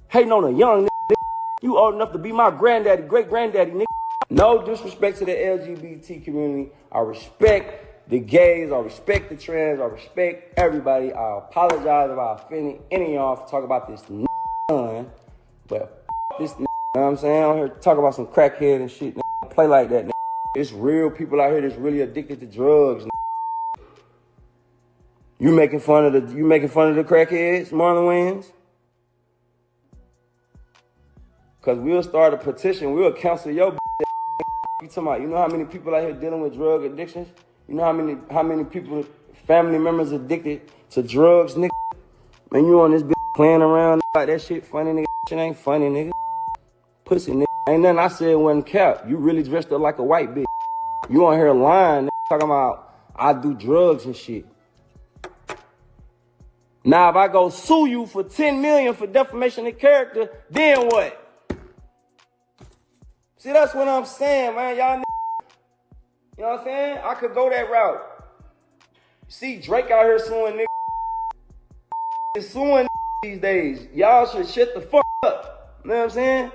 Hating on a young nigga. You old enough to be my granddaddy, great granddaddy, nigga. No disrespect to the LGBT community. I respect the gays. I respect the trans. I respect everybody. I apologize if I offended any of y'all for talking about this nigga. But this nigga, you know what I'm saying? I'm here to talk about some crackhead and shit. Nigga. Play like that, nigga. It's real people out here that's really addicted to drugs. Nigga. You making fun of the crackheads, Marlon Wayans? Cause we'll start a petition. We'll cancel your you talking about, you know how many people out here dealing with drug addictions? You know how many people, family members addicted to drugs, nigga? Man, you on this bitch playing around like that shit funny, nigga. Shit ain't funny, nigga. Pussy, nigga. Ain't nothing I said wasn't cap. You really dressed up like a white bitch. You on here lying, nigga, talking about I do drugs and shit. Now, if I go sue you for $10 million for defamation of character, then what? See, that's what I'm saying, man. Y'all, you know what I'm saying? I could go that route. See, Drake out here suing niggas. Is suing these days. Y'all should shut the fuck up. You know what I'm saying?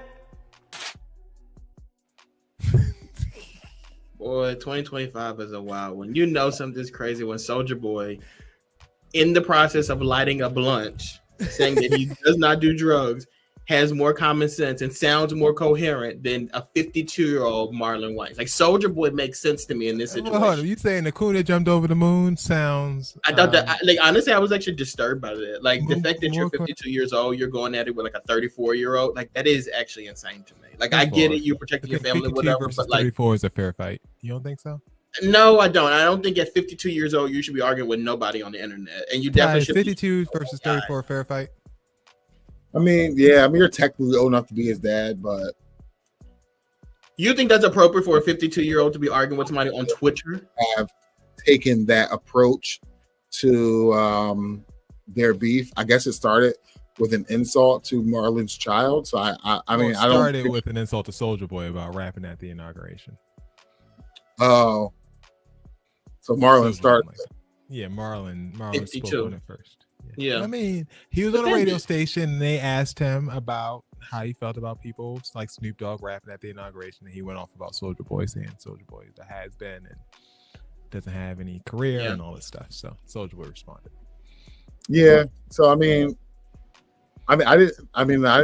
Boy, 2025 is a wild one. You know something's crazy when Soulja Boy, in the process of lighting a blunt, saying that he does not do drugs, has more common sense and sounds more coherent than a 52-year-old Marlon Wayans. Like, Soulja Boy makes sense to me in this situation. Hold on, you saying the coon that jumped over the moon sounds? I thought that, like, honestly, I was actually disturbed by that. Like, the fact that you're 52 years old, you're going at it with like a 34-year-old, like, that is actually insane to me. Like, I get it, you're protecting your family, whatever, versus but like 34 is a fair fight. You don't think so? No, I don't. I don't think at 52 years old you should be arguing with nobody on the internet, and you definitely should. 52 versus 34 a fair fight. I mean, yeah, I mean, you're technically old enough to be his dad, but you think that's appropriate for a 52-year-old to be arguing with somebody on Twitter? Have taken that approach to their beef. I guess it started with an insult to Marlon's child. So I mean, I don't. Started with an insult to Soulja Boy about rapping at the inauguration. Oh, so Marlon started. Yeah, Marlon 52. spoke on it first. Yeah. I mean, he was on a radio station and they asked him about how he felt about people like Snoop Dogg rapping at the inauguration, and he went off about Soulja Boy, saying Soulja Boy is a has-been and doesn't have any career and all this stuff. So Soulja Boy responded. Yeah. So I didn't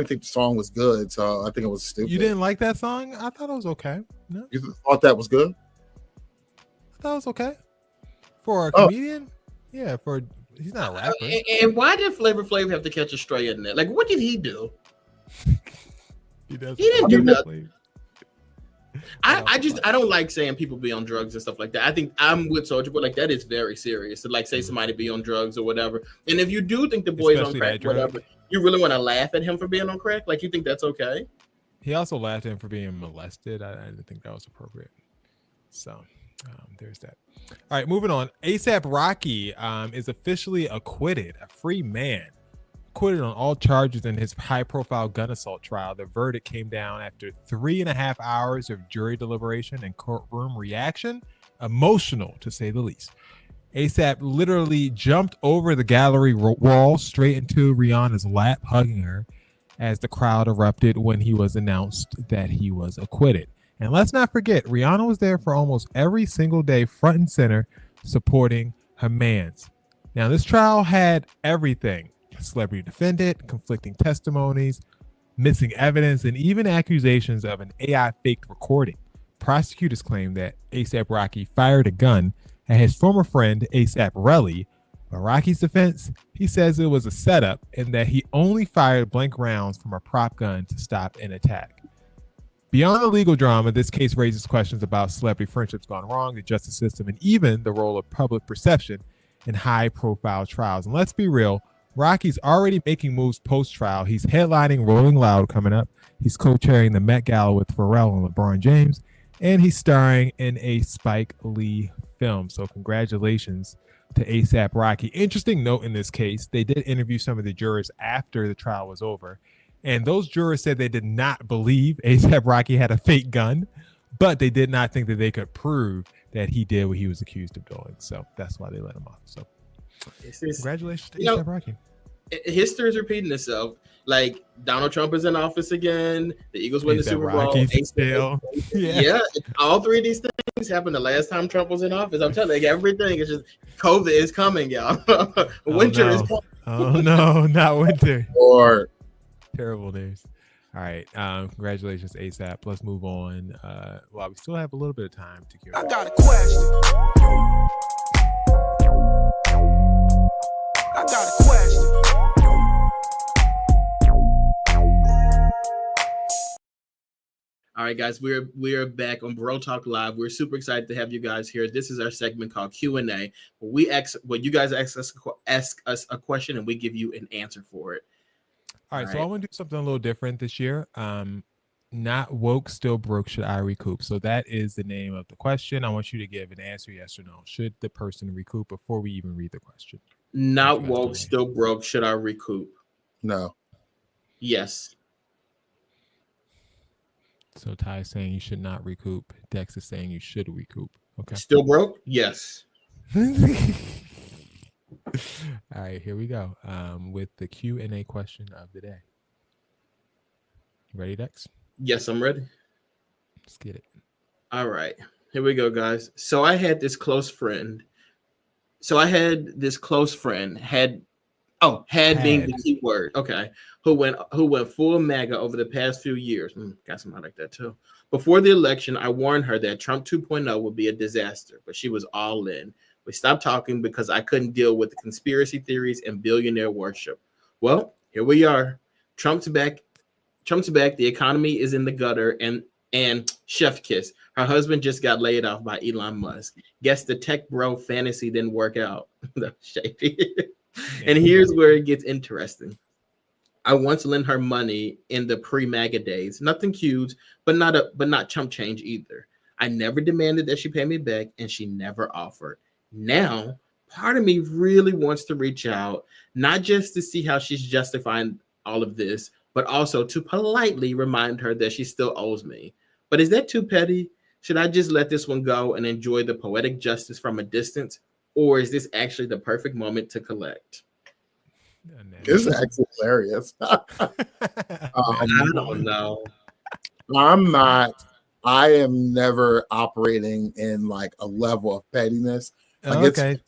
think the song was good. So I think it was stupid. You didn't like that song? I thought it was okay. No, You thought that was good? I thought it was okay for a comedian. Yeah, he's not a rapper. And why did Flavor Flav have to catch a stray in there? Like, what did he do? He didn't do nothing. I don't like saying people be on drugs and stuff like that. I think I'm with Soulja Boy. Like, that is very serious to like say somebody be on drugs or whatever. And if you do think the boy's on crack, whatever, you really want to laugh at him for being on crack? Like, you think that's okay? He also laughed at him for being molested. I didn't think that was appropriate. So there's that. All right, moving on. ASAP Rocky is officially acquitted, a free man. Acquitted on all charges in his high-profile gun assault trial. The verdict came down after 3.5 hours of jury deliberation and courtroom reaction. Emotional, to say the least. ASAP literally jumped over the gallery wall straight into Rihanna's lap, hugging her, as the crowd erupted when he was announced that he was acquitted. And let's not forget, Rihanna was there for almost every single day, front and center, supporting her mans. Now, this trial had everything. Celebrity defendant, conflicting testimonies, missing evidence, and even accusations of an AI faked recording. Prosecutors claim that ASAP Rocky fired a gun at his former friend ASAP Relly. But Rocky's defense, he says it was a setup and that he only fired blank rounds from a prop gun to stop an attack. Beyond the legal drama, this case raises questions about celebrity friendships gone wrong, the justice system, and even the role of public perception in high-profile trials. And let's be real, Rocky's already making moves post-trial. He's headlining Rolling Loud coming up. He's co-chairing the Met Gala with Pharrell and LeBron James. And he's starring in a Spike Lee film. So congratulations to ASAP Rocky. Interesting note in this case, they did interview some of the jurors after the trial was over. And those jurors said they did not believe ASAP Rocky had a fake gun, but they did not think that they could prove that he did what he was accused of doing. So that's why they let him off. So congratulations to ASAP Rocky. History is repeating itself. Like, Donald Trump is in office again. The Eagles win the Super Bowl. Yeah, all three of these things happened the last time Trump was in office. I'm telling you, everything is just COVID is coming, y'all. Winter is coming. Oh no, not winter. Or terrible news. All right, congratulations, ASAP. Let's move on. While we still have a little bit of time to give. I got a question. I got a question. All right, guys, we're back on Bro Talk Live. We're super excited to have you guys here. This is our segment called Q&A. You guys ask us a question and we give you an answer for it. All right, so I want to do something a little different this year. Not woke, still broke, should I recoup? So that is the name of the question. I want you to give an answer, yes or no. Should the person recoup before we even read the question? Not woke, still broke, should I recoup? No. Yes. So Ty is saying you should not recoup. Dex is saying you should recoup. Okay. Still broke? Yes. All right, here we go. With the Q&A question of the day. Ready, Dex? Yes, I'm ready. Let's get it. All right, here we go, guys. So I had this close friend. Had being the key word. Okay. Who went full MAGA over the past few years. Got somebody like that too. Before the election, I warned her that Trump 2.0 would be a disaster, but she was all in. We stopped talking because I couldn't deal with the conspiracy theories and billionaire worship. Well, here we are. Trump's back. The economy is in the gutter, and chef kiss. Her husband just got laid off by Elon Musk. Guess the tech bro fantasy didn't work out. That was shady. And here's where it gets interesting. I once lent her money in the pre-MAGA days. Nothing huge, but not chump change either. I never demanded that she pay me back, and she never offered. Now, part of me really wants to reach out, not just to see how she's justifying all of this, but also to politely remind her that she still owes me. But is that too petty? Should I just let this one go and enjoy the poetic justice from a distance? Or is this actually the perfect moment to collect? This is actually hilarious. I don't know. I am never operating in like a level of pettiness. Like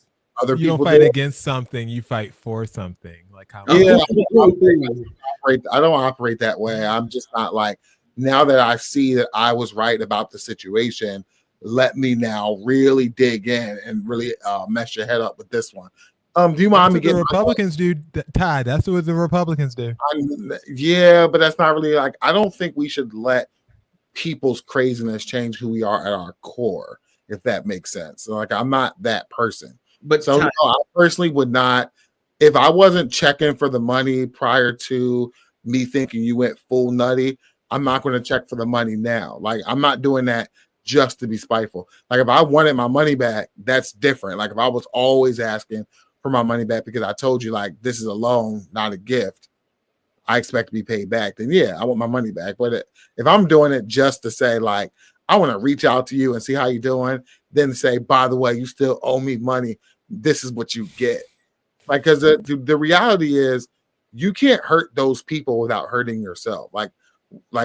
other you people don't fight do. against something, you fight for something. Like how Yeah, I don't operate that way. I'm just not like, now that I see that I was right about the situation, let me now really dig in and really mess your head up with this one. Do you mind that's me what the getting Republicans do, Ty? That's what the Republicans do. yeah, but that's not really like, I don't think we should let people's craziness change who we are at our core, if that makes sense. So, like, I'm not that person. But So no, I personally would not, if I wasn't checking for the money prior to me thinking you went full nutty, I'm not going to check for the money now. Like, I'm not doing that just to be spiteful. Like, if I wanted my money back, that's different. Like, if I was always asking for my money back because I told you, like, this is a loan, not a gift, I expect to be paid back, then yeah, I want my money back. But if I'm doing it just to say, like, I want to reach out to you and see how you're doing, then say, by the way, you still owe me money, this is what you get. Like, because the reality is, you can't hurt those people without hurting yourself. Like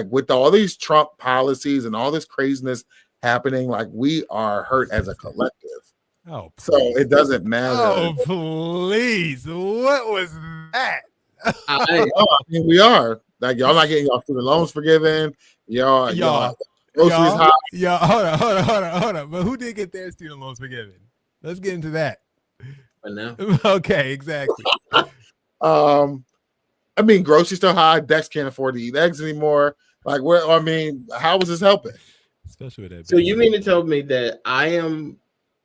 with all these Trump policies and all this craziness happening, like, we are hurt as a collective. Oh, so it doesn't matter. Oh, please. What was that? I mean, we are. Like, y'all not getting y'all student loans forgiven. Y'all groceries high. Hold on. But who did get their student loans forgiven? Let's get into that. Right now. Okay, exactly. I mean, groceries still high. Dex can't afford to eat eggs anymore. Like, where? I mean, how is this helping? Especially with that. So you mean to tell me that I am,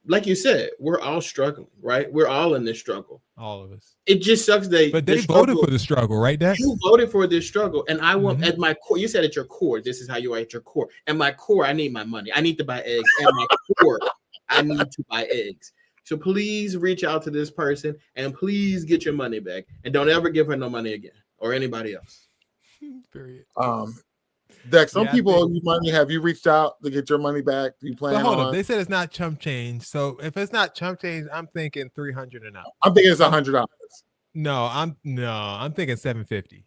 like you said, we're all struggling, right? We're all in this struggle. All of us. It just sucks that. But they voted for the struggle, right, Dex? You voted for this struggle, and I want at my core. You said at your core, this is how you are at your core. At my core, I need my money. I need to buy eggs. At my core, I need to buy eggs. So please reach out to this person and please get your money back, and don't ever give her no money again or anybody else. Period. Dex, some people owe you money. Have you reached out to get your money back? Do you plan But hold on? on. They said it's not chump change. So if it's not chump change, I'm thinking $300 and up. I'm thinking it's $100. No, I'm thinking $750.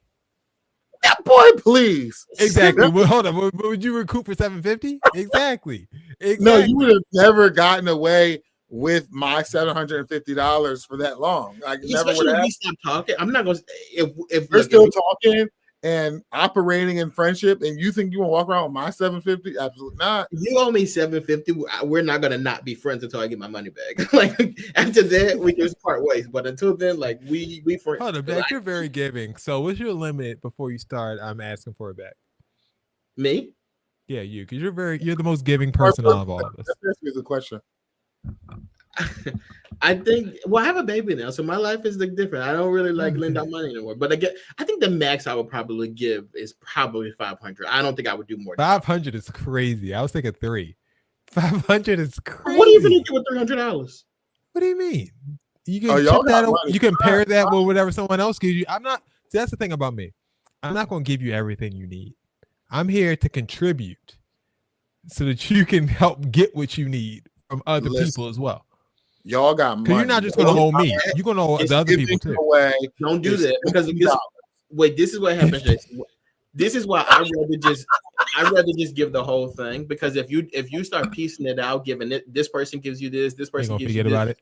That boy, please. Exactly. Well, hold on. Would you recoup for $750? Exactly. No, you would have never gotten away with my $750 for that long. Like, never would have. We stop talking. I'm not gonna. If we're still talking and operating in friendship, and you think you want to walk around with my $750? Absolutely not. You owe me $750. We're not gonna not be friends until I get my money back. Like, after that, we just part ways. But until then, like, we friends. Hold on, Beck, you're very giving. So what's your limit before you start? I'm asking for it back. Me? Yeah, you, because you're the most giving person out of all of us. That's a good question. I think, well, I have a baby now, so my life is like different. I don't really like lend out money anymore. But I think the max I would probably give is probably $500. I don't think I would do more. 500 is crazy. I was thinking 3. 500 is crazy. What are you gonna do with $300? What do you mean? You can chip that. You can pair that with whatever someone else gives you. I'm not. See, that's the thing about me. I'm not going to give you everything you need. I'm here to contribute so that you can help get what you need from other people as well. Y'all got money. Because you're not just going to hold me. You're going to hold the other people too. Don't do that, because this is what happens, Jason. This is why I'd rather just give the whole thing, because if you start piecing it out, giving it, this person gives you this person gives you this, about it.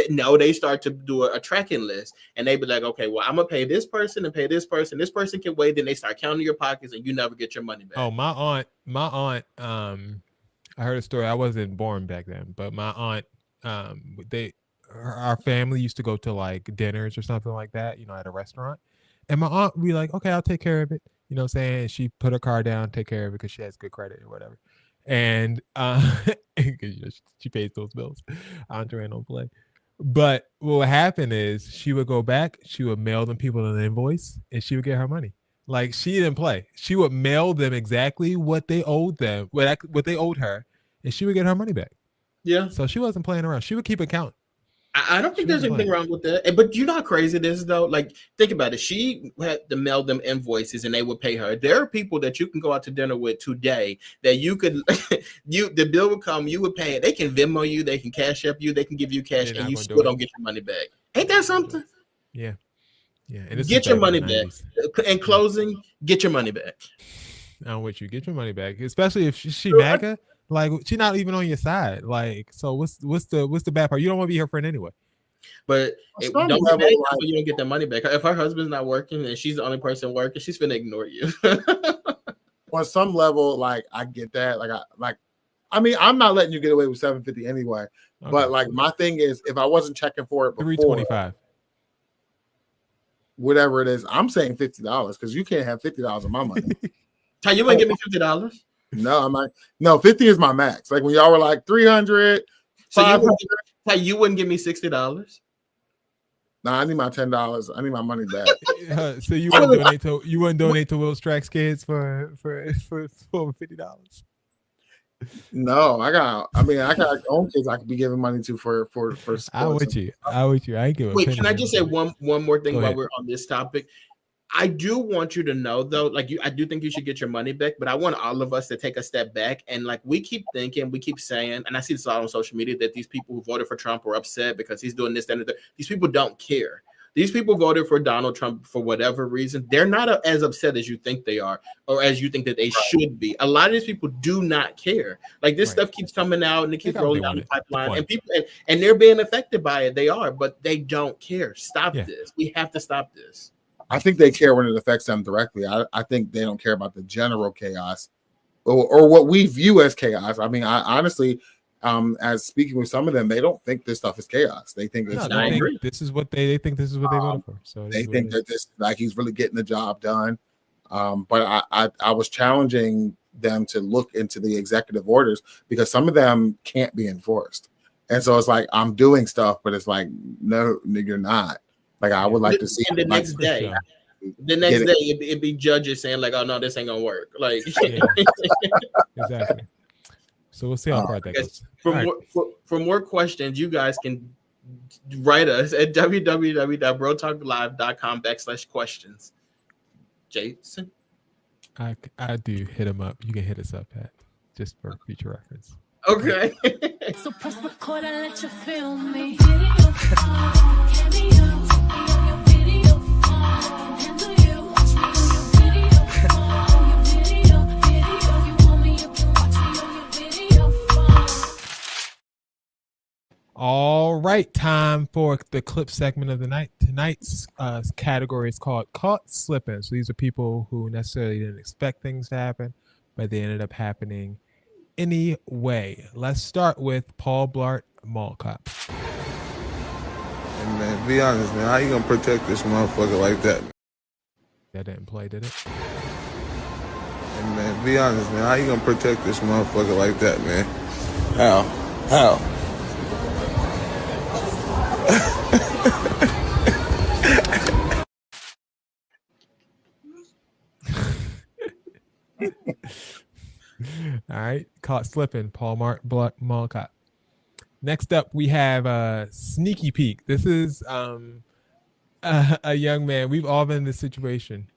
No, they start to do a tracking list, and they be like, okay, well, I'm gonna pay this person and pay this person. This person can wait. Then they start counting your pockets, and you never get your money back. Oh, my aunt. I heard a story. I wasn't born back then, but my aunt, our family used to go to like dinners or something like that, at a restaurant, and my aunt would be like, okay, I'll take care of it. You know what I'm saying? She put her car down, take care of it because she has good credit or whatever. And she pays those bills. Andre don't play. But what would happen is she would go back, she would mail them people an invoice, and she would get her money. Like, she didn't play. She would mail them exactly what they owed them, what they owed her, and she would get her money back. Yeah. So she wasn't playing around. She would keep account. I don't think there's anything wrong with that. But you know how crazy it is, though? Like, think about it. She had to mail them invoices and they would pay her. There are people that you can go out to dinner with today that you could, the bill would come, you would pay it. They can Venmo you, they can Cash App you, they can give you cash, and you still don't get your money back. Ain't that something? Yeah. Yeah. And get your money back. In closing, get your money back. I'm with you. Get your money back, especially if she MAGA. Like, she's not even on your side. Like, so what's the bad part? You don't want to be her friend anyway. But On don't some get level, mad like- when you don't get that money back. If her husband's not working and she's the only person working, she's gonna ignore you. On some level, like I get that. I mean, I'm not letting you get away with $750 anyway. Okay. But like my thing is, if I wasn't checking for it before, $325. whatever it is, I'm saying $50 because you can't have $50 of my money. Ty, you wouldn't give me $50? No, I'm like, no, 50 is my max. Like when y'all were like 300, So 500. you wouldn't give me $60? No, I need my $10. I need my money back. So you wouldn't donate to Will Strack's kids for over $50? No, I got own kids I could be giving money to for sports. I'm with you. I ain't giving. Wait, can I just say one more thing while ahead. we're on this topic? I do want you to know though, I do think you should get your money back, but I want all of us to take a step back and we keep thinking, we keep saying, and I see this a lot on social media that these people who voted for Trump are upset because he's doing this, that, and that. These people don't care. These people voted for Donald Trump for whatever reason. They're not as upset as you think they are, or as you think that they should be. A lot of these people do not care. Like this stuff keeps coming out and it keeps rolling down the pipeline, and people and they're being affected by it. They are, but they don't care. Stop this. We have to stop this. I think they care when it affects them directly. I think they don't care about the general chaos or what we view as chaos. I mean, I honestly, as speaking with some of them, they don't think this stuff is chaos. They think it's this is what they think this is what they voted for. So they think that this he's really getting the job done. But I was challenging them to look into the executive orders because some of them can't be enforced. And so it's like I'm doing stuff, but it's like no, you're not. Like I would like to see. And the next day, it'd be judges saying like, "Oh no, this ain't gonna work." Like exactly. So we'll see how far that goes. For more questions, you guys can write us at www.brotalklive.com/questions. Jason, I do hit him up. You can hit us up at just for future reference. Okay. So press record and let you feel me. All right, time for the clip segment of the night. Tonight's category is called Caught Slipping. So these are people who necessarily didn't expect things to happen, but they ended up happening anyway. Let's start with Paul Blart Mall Cop. Hey man, be honest, man. How you gonna protect this motherfucker like that? That didn't play, did it? Hey man, be honest, man. How you gonna protect this motherfucker like that, man? How? All right, Caught Slipping, Paul Blart Mall Cop. Next up, we have Sneaky Peek. This is a young man. We've all been in this situation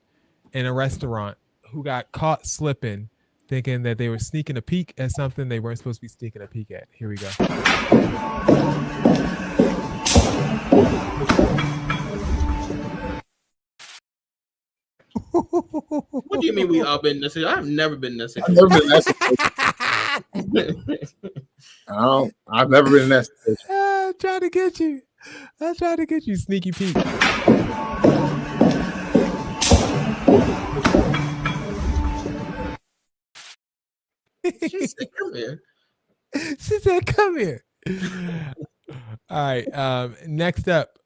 in a restaurant who got caught slipping, thinking that they were sneaking a peek at something they weren't supposed to be sneaking a peek at. Here we go. What do you mean we all been in this? I've never been in this. I've never been in that situation. I've never been in that situation. I'm trying to get you. I'm trying to get you, Sneaky Peek. She said, "Come here." She said, "Come here." All right. Next up,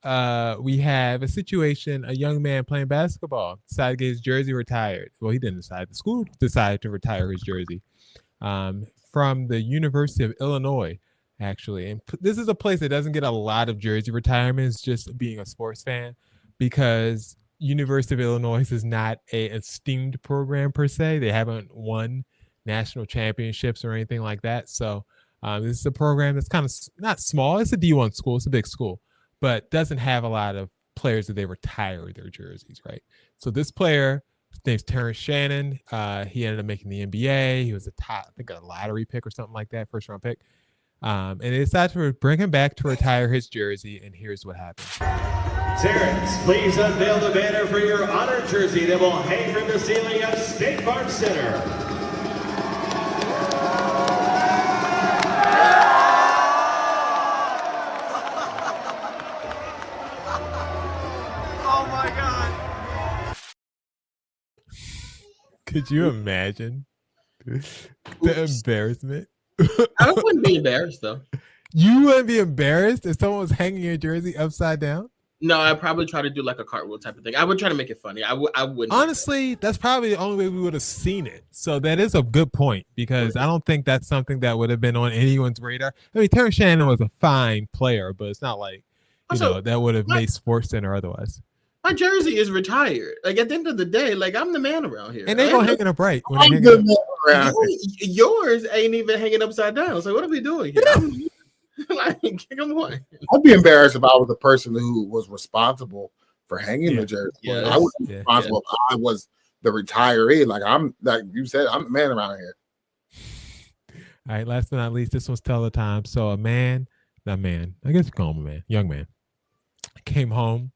we have a situation. A young man playing basketball decided to get his jersey retired. Well, he didn't decide. The school decided to retire his jersey from the University of Illinois, actually. And this is a place that doesn't get a lot of jersey retirements, just being a sports fan, because University of Illinois is not a esteemed program per se. They haven't won national championships or anything like that. So this is a program that's kind of not small. It's a D1 school. It's a big school, but doesn't have a lot of players that they retire their jerseys, right? So this player, his name's Terrence Shannon. He ended up making the NBA. He was a top, I think a lottery pick or something like that, first round pick. And they decided to bring him back to retire his jersey. And here's what happened. Terrence, please unveil the banner for your honor jersey that will hang from the ceiling of State Farm Center. Could you imagine the embarrassment? I wouldn't be embarrassed though. You wouldn't be embarrassed if someone was hanging your jersey upside down? No, I'd probably try to do like a cartwheel type of thing. I would try to make it funny. I wouldn't. Honestly, that's probably the only way we would have seen it. So that is a good point because I don't think that's something that would have been on anyone's radar. I mean, Terrence Shannon was a fine player, but it's not like that would have made SportsCenter otherwise. My jersey is retired. Like at the end of the day, like I'm the man around here. And they gonna hang it up right. I'm the man around Yours ain't even hanging upside down. So what are we doing here? Like, come on. I'd be embarrassed if I was the person who was responsible for hanging the jersey. Yes. I was responsible if I was the retiree. Like you said, I'm the man around here. All right, last but not least, this one's Tell the Time. So I guess you call him a man, young man, came home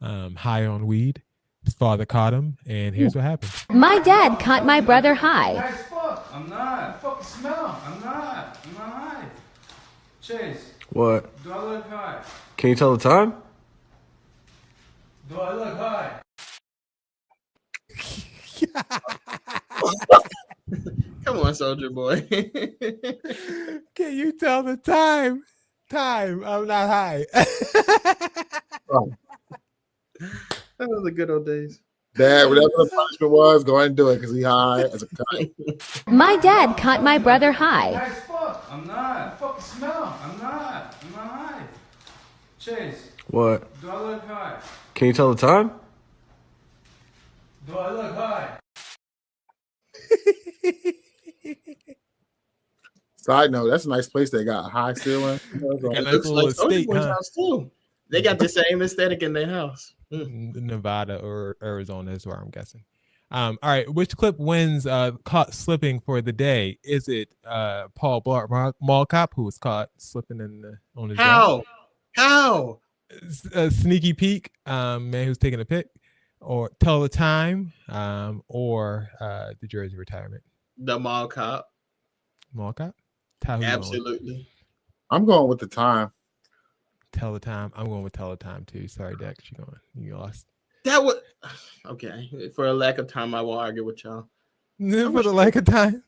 high on weed. His father caught him, and here's what happened. My dad caught my brother high. Guys, fuck. I'm not. Fucking smell. I'm not high. Chase. What? Do I look high? Can you tell the time? Do I look high? Come on, Soulja Boy. Can you tell the time? Time. I'm not high. That was the good old days. Dad, whatever the punishment was, go ahead and do it because he high as a kite. My dad caught my brother high. Guys, fuck. I'm not. Fucking smell. I'm not high. Chase. What? Do I look high? Can you tell the time? Do I look high? Side note, that's a nice place they got. High ceiling. It looks like Soulja Boy's house too. They got the same aesthetic in their house. Nevada or Arizona is where I'm guessing. All right, which clip wins caught slipping for the day? Is it Paul Blart Mall Cop who was caught slipping on his How? A sneaky peek, man who's taking a pic, or Tell the Time, or the jersey retirement? The Mall Cop. Mall Cop? Absolutely. I'm going with the time. Tell the Time. I'm going with Tell the Time too. Sorry, Dex, you lost. That was okay. For a lack of time, I will argue with y'all. For the lack of time,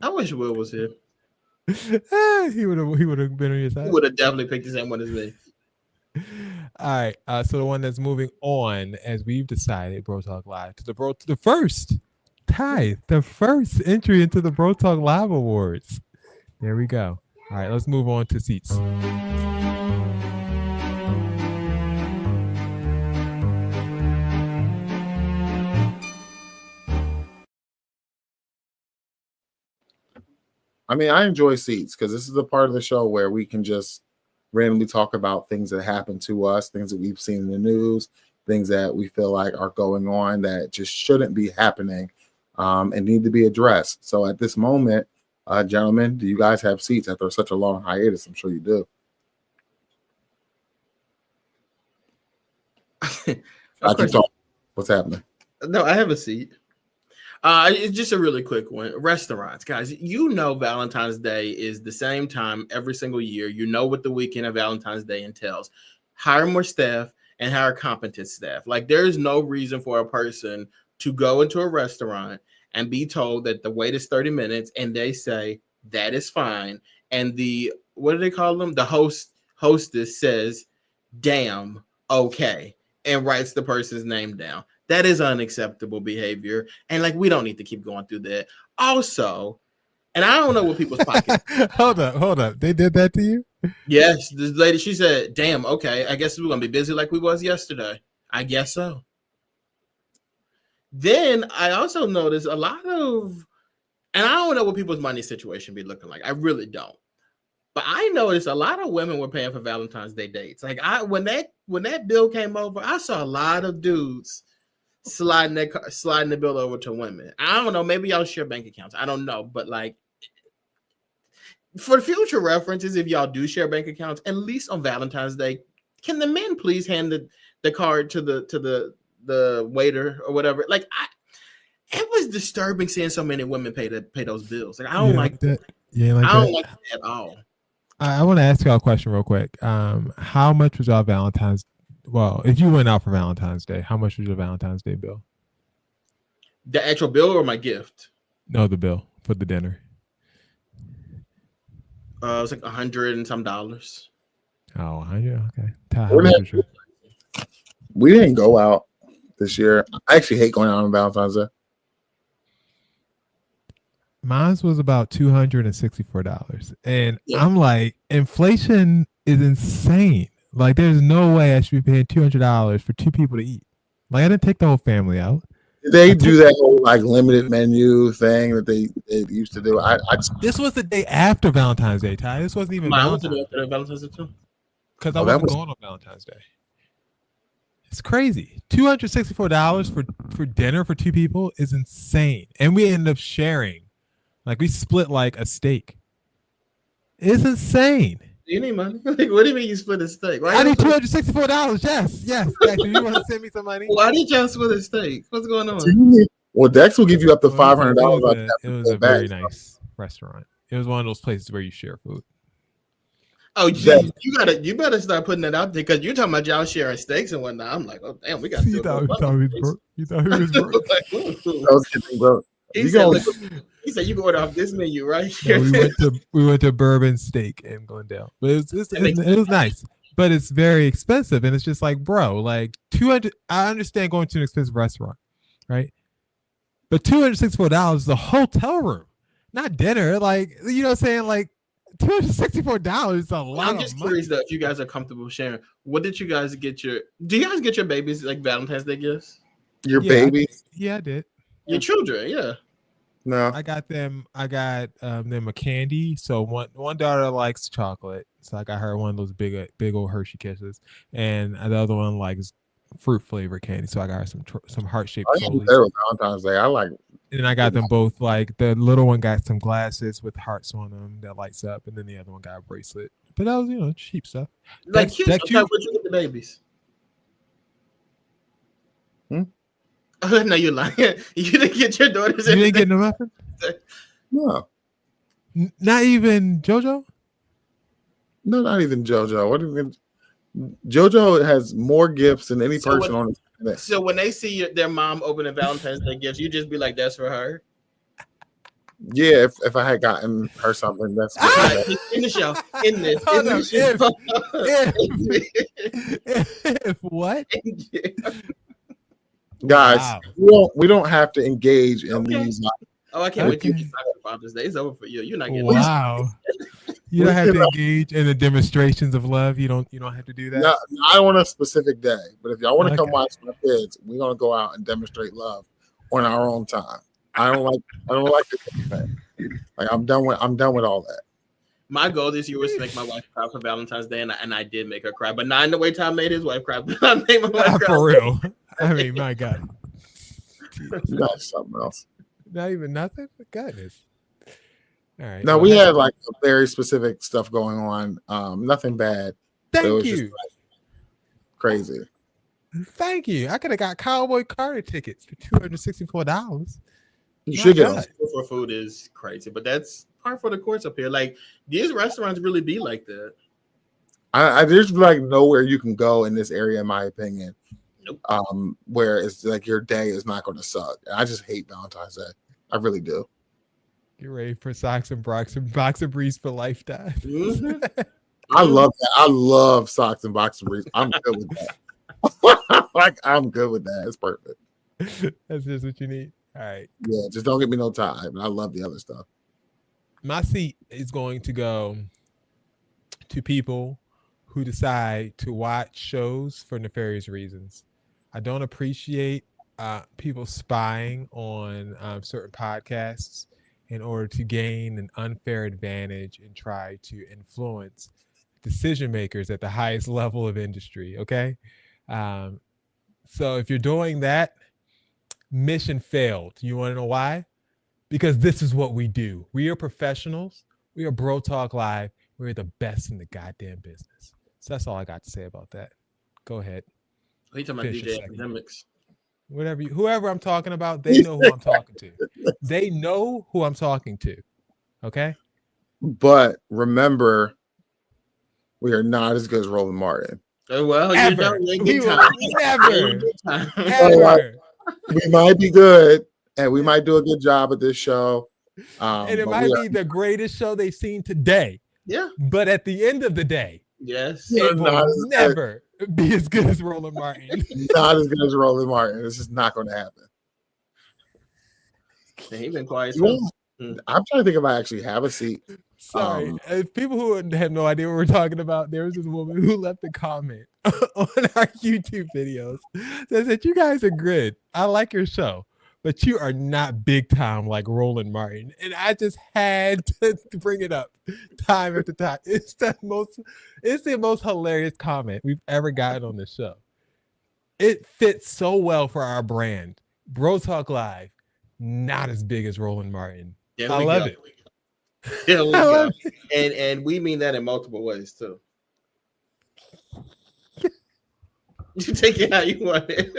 I wish Will was here. He would have been on your side. He would have definitely picked the same one as me. All right. So the one that's moving on, as we've decided, Bro Talk Live to the first entry into the Bro Talk Live Awards. There we go. All right, let's move on to seats. I mean, I enjoy seats because this is the part of the show where we can just randomly talk about things that happen to us, things that we've seen in the news, things that we feel like are going on that just shouldn't be happening and need to be addressed. So at this moment, gentlemen, do you guys have seats after such a long hiatus? I'm sure you do. I keep talking. What's happening? No, I have a seat. It's just a really quick one. Restaurants, guys, Valentine's Day is the same time every single year. You know what the weekend of Valentine's Day entails. Hire more staff and hire competent staff. Like, there is no reason for a person to go into a restaurant and be told that the wait is 30 minutes and they say that is fine. And the, what do they call them? The hostess says, damn, okay, and writes the person's name down. That is unacceptable behavior. And like, we don't need to keep going through that. Also, and I don't know what people's pockets. Hold up. They did that to you? Yes. This lady, she said, damn, okay, I guess we're going to be busy like we was yesterday. I guess so. Then I also noticed a lot of, and I don't know what people's money situation be looking like. I really don't. But I noticed a lot of women were paying for Valentine's Day dates. Like, when that bill came over, I saw a lot of dudes sliding the bill over to women. I don't know. Maybe y'all share bank accounts. I don't know. But like, for future references, if y'all do share bank accounts, at least on Valentine's Day, can the men please hand the card to the waiter or whatever? Like, it was disturbing seeing so many women pay those bills. Like, I don't like that. Yeah, I don't like that at all. I want to ask y'all a question real quick. How much was y'all Valentine's? Well, if you went out for Valentine's Day, how much was your Valentine's Day bill? The actual bill or my gift? No, the bill for the dinner. It was like $100 and some. Oh, 100. Okay. Ty, how We're much gonna- was yours? We didn't go out this year. I actually hate going out on Valentine's Day. Mine was about $264, and I'm like, inflation is insane. Like, there's no way I should be paying $200 for two people to eat. Like, I didn't take the whole family out. They do that whole like limited menu thing that they used to do. This was the day after Valentine's Day, Ty. This wasn't even Mine was the Valentine's. day after Valentine's Day too. Because I wasn't going on Valentine's Day. It's crazy. $264 for dinner for two people is insane. And we ended up sharing. Like, we split like a steak. It's insane. You need money? Like, what do you mean you split a steak? I need $264. Yes. Do you want to send me some money? Why did y'all split a steak? What's going on? Well, Dex will give you up to $500. It was a very nice restaurant. It was one of those places where you share food. Oh, you better start putting that out there because you're talking about y'all sharing steaks and whatnot. I'm like, oh damn, we got. You thought he was broke. He said you can order off this menu right here. No, we went to Bourbon Steak in Glendale, but it was nice, but it's very expensive, and it's just like, bro, like 200. I understand going to an expensive restaurant, right? But $264 is a hotel room, not dinner. Like, you know what I'm saying? Like, $264 is a lot. I'm just curious though, if you guys are comfortable sharing. What did you guys get do you guys get your babies like Valentine's Day gifts? Your babies? I did. Your children, yeah. No, I got them them a candy. So one daughter likes chocolate, so I got her one of those big old Hershey Kisses, and the other one likes fruit flavored candy. So I got her some heart shaped. Valentine's Day. I like. And I got them both. Like, the little one got some glasses with hearts on them that lights up, and then the other one got a bracelet. But that was cheap stuff. Like, cute. What you get the babies? Oh, no, you're lying. You didn't get your daughters. You didn't get no muffin? No. Not even JoJo? No, not even JoJo. What even? JoJo has more gifts than any person on the planet. So when they see their mom opening Valentine's Day gifts, you just be like, "That's for her." Yeah, if I had gotten her something, that's in the show. If what? Guys, we don't have to engage in these. Oh, I can't wait till you get Father's Day. It's over for you. You're not getting. Wow. You don't have to engage in the demonstrations of love. You don't have to do that. No, I don't want a specific day, but if y'all want to come watch my kids, we're gonna go out and demonstrate love on our own time. I don't like this thing. Like, I'm done with all that. My goal this year was to make my wife cry for Valentine's Day, and I did make her cry, but not in the way Tom made his wife cry. But I made my wife cry for real. I mean, my God. That's something else. Not even nothing? Goodness. All right. No, we had like very specific stuff going on. Nothing bad. Thank you. Just, crazy. Thank you. I could have got Cowboy Carter tickets for $264. You should get them. For food is crazy, but that's part for the course up here. Like, these restaurants really be like that. There's like nowhere you can go in this area, in my opinion. Nope. Where it's like your day is not going to suck. I just hate Valentine's Day. I really do. Get ready for socks and boxer briefs for lifetime. I love that. I love socks and boxer briefs. I'm good with that. Like, I'm good with that. It's perfect. That's just what you need. All right. Yeah, just don't get me no tie. But I love the other stuff. My seat is going to go to people who decide to watch shows for nefarious reasons. I don't appreciate people spying on certain podcasts in order to gain an unfair advantage and try to influence decision makers at the highest level of industry. Okay. So if you're doing that, mission failed. You want to know why? Because this is what we do. We are professionals. We are Bro Talk Live. We're the best in the goddamn business. So that's all I got to say about that. Go ahead. Are you talking about DJ Academics? Whoever I'm talking about, they know who I'm talking to. They know who I'm talking to. Okay? But remember, we are not as good as Roland Martin. Well, ever. We might be good, and we might do a good job at this show. And it but might be the greatest show they've seen today. Yeah. But at the end of the day, yes, it will never be as good as Roland Martin. Not as good as Roland Martin. This is not going to happen. He's been quiet. I'm trying to think if I actually have a seat. Sorry, people who have no idea what we're talking about, there was this woman who left a comment on our YouTube videos that said, "You guys are good. I like your show, but you are not big time like Roland Martin." And I just had to bring it up time after time. It's the most hilarious comment we've ever gotten on the show. It fits so well for our brand. Bro Talk Live, not as big as Roland Martin. I love it. There we go. And we mean that in multiple ways too. You take it how you want it.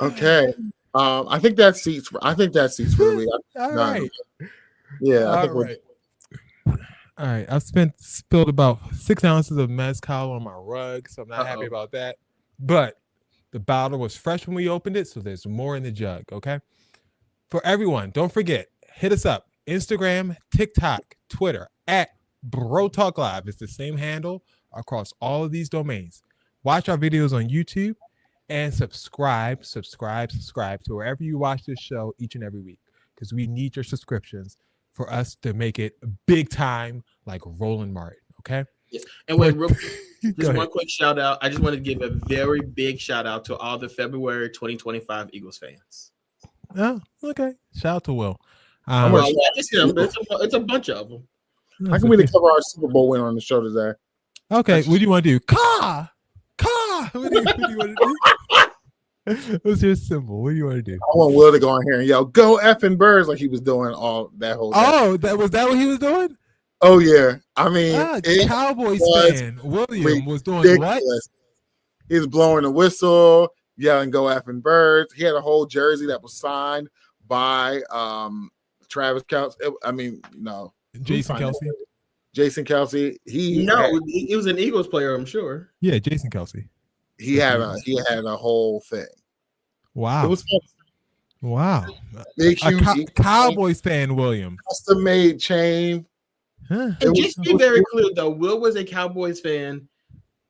Okay. I think that seats for the week. All right. Yeah. All right. I've spilled about 6 ounces of mezcal on my rug, so I'm not happy about that. But the bottle was fresh when we opened it, so there's more in the jug, okay? For everyone, don't forget, hit us up. Instagram, TikTok, Twitter, at Bro Talk Live. It's the same handle across all of these domains. Watch our videos on YouTube and subscribe to wherever you watch this show each and every week, because we need your subscriptions for us to make it big time like Roland Martin, okay? Yes. And wait, real quick, just one quick shout out. I just want to give a very big shout out to all the February 2025 Eagles fans. Oh, okay. Shout out to Will. It's a bunch of them. How can we cover our Super Bowl win on the show today? Okay, what do you want to do? Ka! What do you want to do? What's your symbol? What do you want to do? I want Will to go in here and yell, "Go effing Birds," like he was doing all that whole day. Oh, was that what he was doing? Oh yeah. I mean, Cowboys fan William was doing ridiculous. What? He was blowing the whistle, yelling, "Go effing Birds." He had a whole jersey that was signed by Travis Kelce. Jason Kelce. Jason Kelce. He was an Eagles player, I'm sure. Yeah, Jason Kelce. He had a whole thing. Wow. It was fun. Wow. Big huge Cowboys fan William. Custom made chain. Huh. And just to be very clear though, Will was a Cowboys fan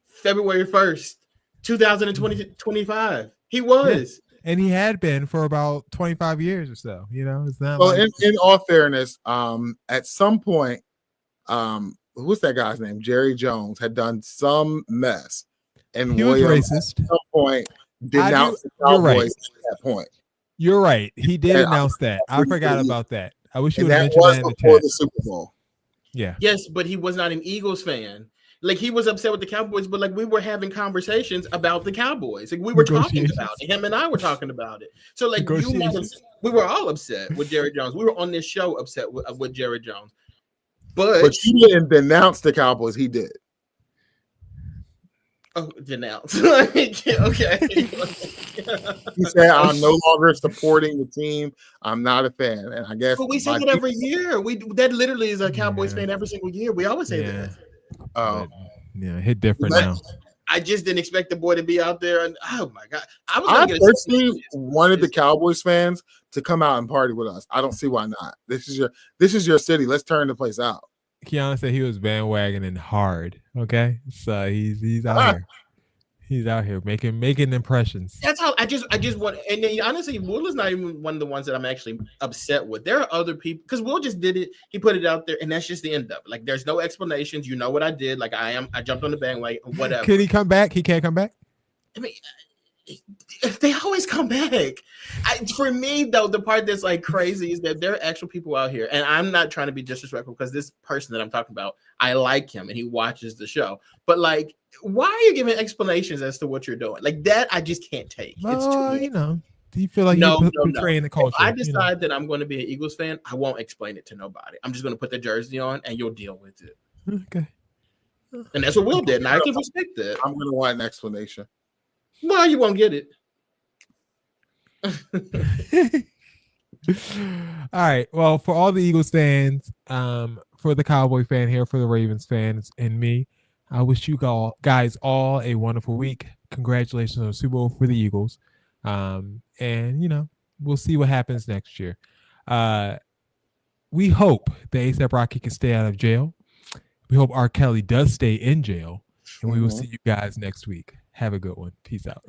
February 1st, 2025. He was. Yeah. And he had been for about 25 years or so. You know, it's not. Well, in all fairness, at some point, who's that guy's name? Jerry Jones had done some mess, and he was racist. At some point denounced the Cowboys at that point. You're right. He did announce that. I forgot about that. I wish you would have mentioned that in the before chat. the Super Bowl. Yeah. Yes, but he was not an Eagles fan. Like he was upset with the Cowboys, but like we were having conversations about the Cowboys. Like we were talking about it. Him and I were talking about it. So like we were all upset with Jerry Jones. We were on this show upset with Jerry Jones. But he didn't denounce the Cowboys. He did. Oh, denounce. Okay. He said, "I'm no longer supporting the team. I'm not a fan." And I guess, but we say it every year. That literally is a Cowboys fan every single year. We always say that. Oh, yeah, hit different now. I just didn't expect the boy to be out there, and oh my god, I personally wanted the Cowboys fans to come out and party with us. I don't see why not. This is your city. Let's turn the place out. Keanu said he was bandwagoning hard. Okay, so he's out here. He's out here making impressions. That's how I just want. And then, honestly, Will is not even one of the ones that I'm actually upset with. There are other people because Will just did it. He put it out there, and that's just the end of it. Like, there's no explanations. You know what I did? Like, I jumped on the bandwagon. Whatever. Can he come back? He can't come back. I mean, they always come back. For me, though, the part that's like crazy is that there are actual people out here, and I'm not trying to be disrespectful because this person that I'm talking about, I like him and he watches the show. But like, why are you giving explanations as to what you're doing? Like that, I just can't take. It's too you know, do you feel like you're betraying the culture? If I decide that I'm going to be an Eagles fan, I won't explain it to nobody. I'm just going to put the jersey on and you'll deal with it. Okay. And that's what Will did, and I can respect that. I'm going to want an explanation. Well, you won't get it. All right. Well, for all the Eagles fans, for the Cowboy fan here, for the Ravens fans, and me, I wish you guys all a wonderful week. congratulations on the Super Bowl for the Eagles. And we'll see what happens next year. We hope the A$AP Rocky can stay out of jail. We hope R. Kelly does stay in jail. And we will see you guys next week. Have a good one. Peace out.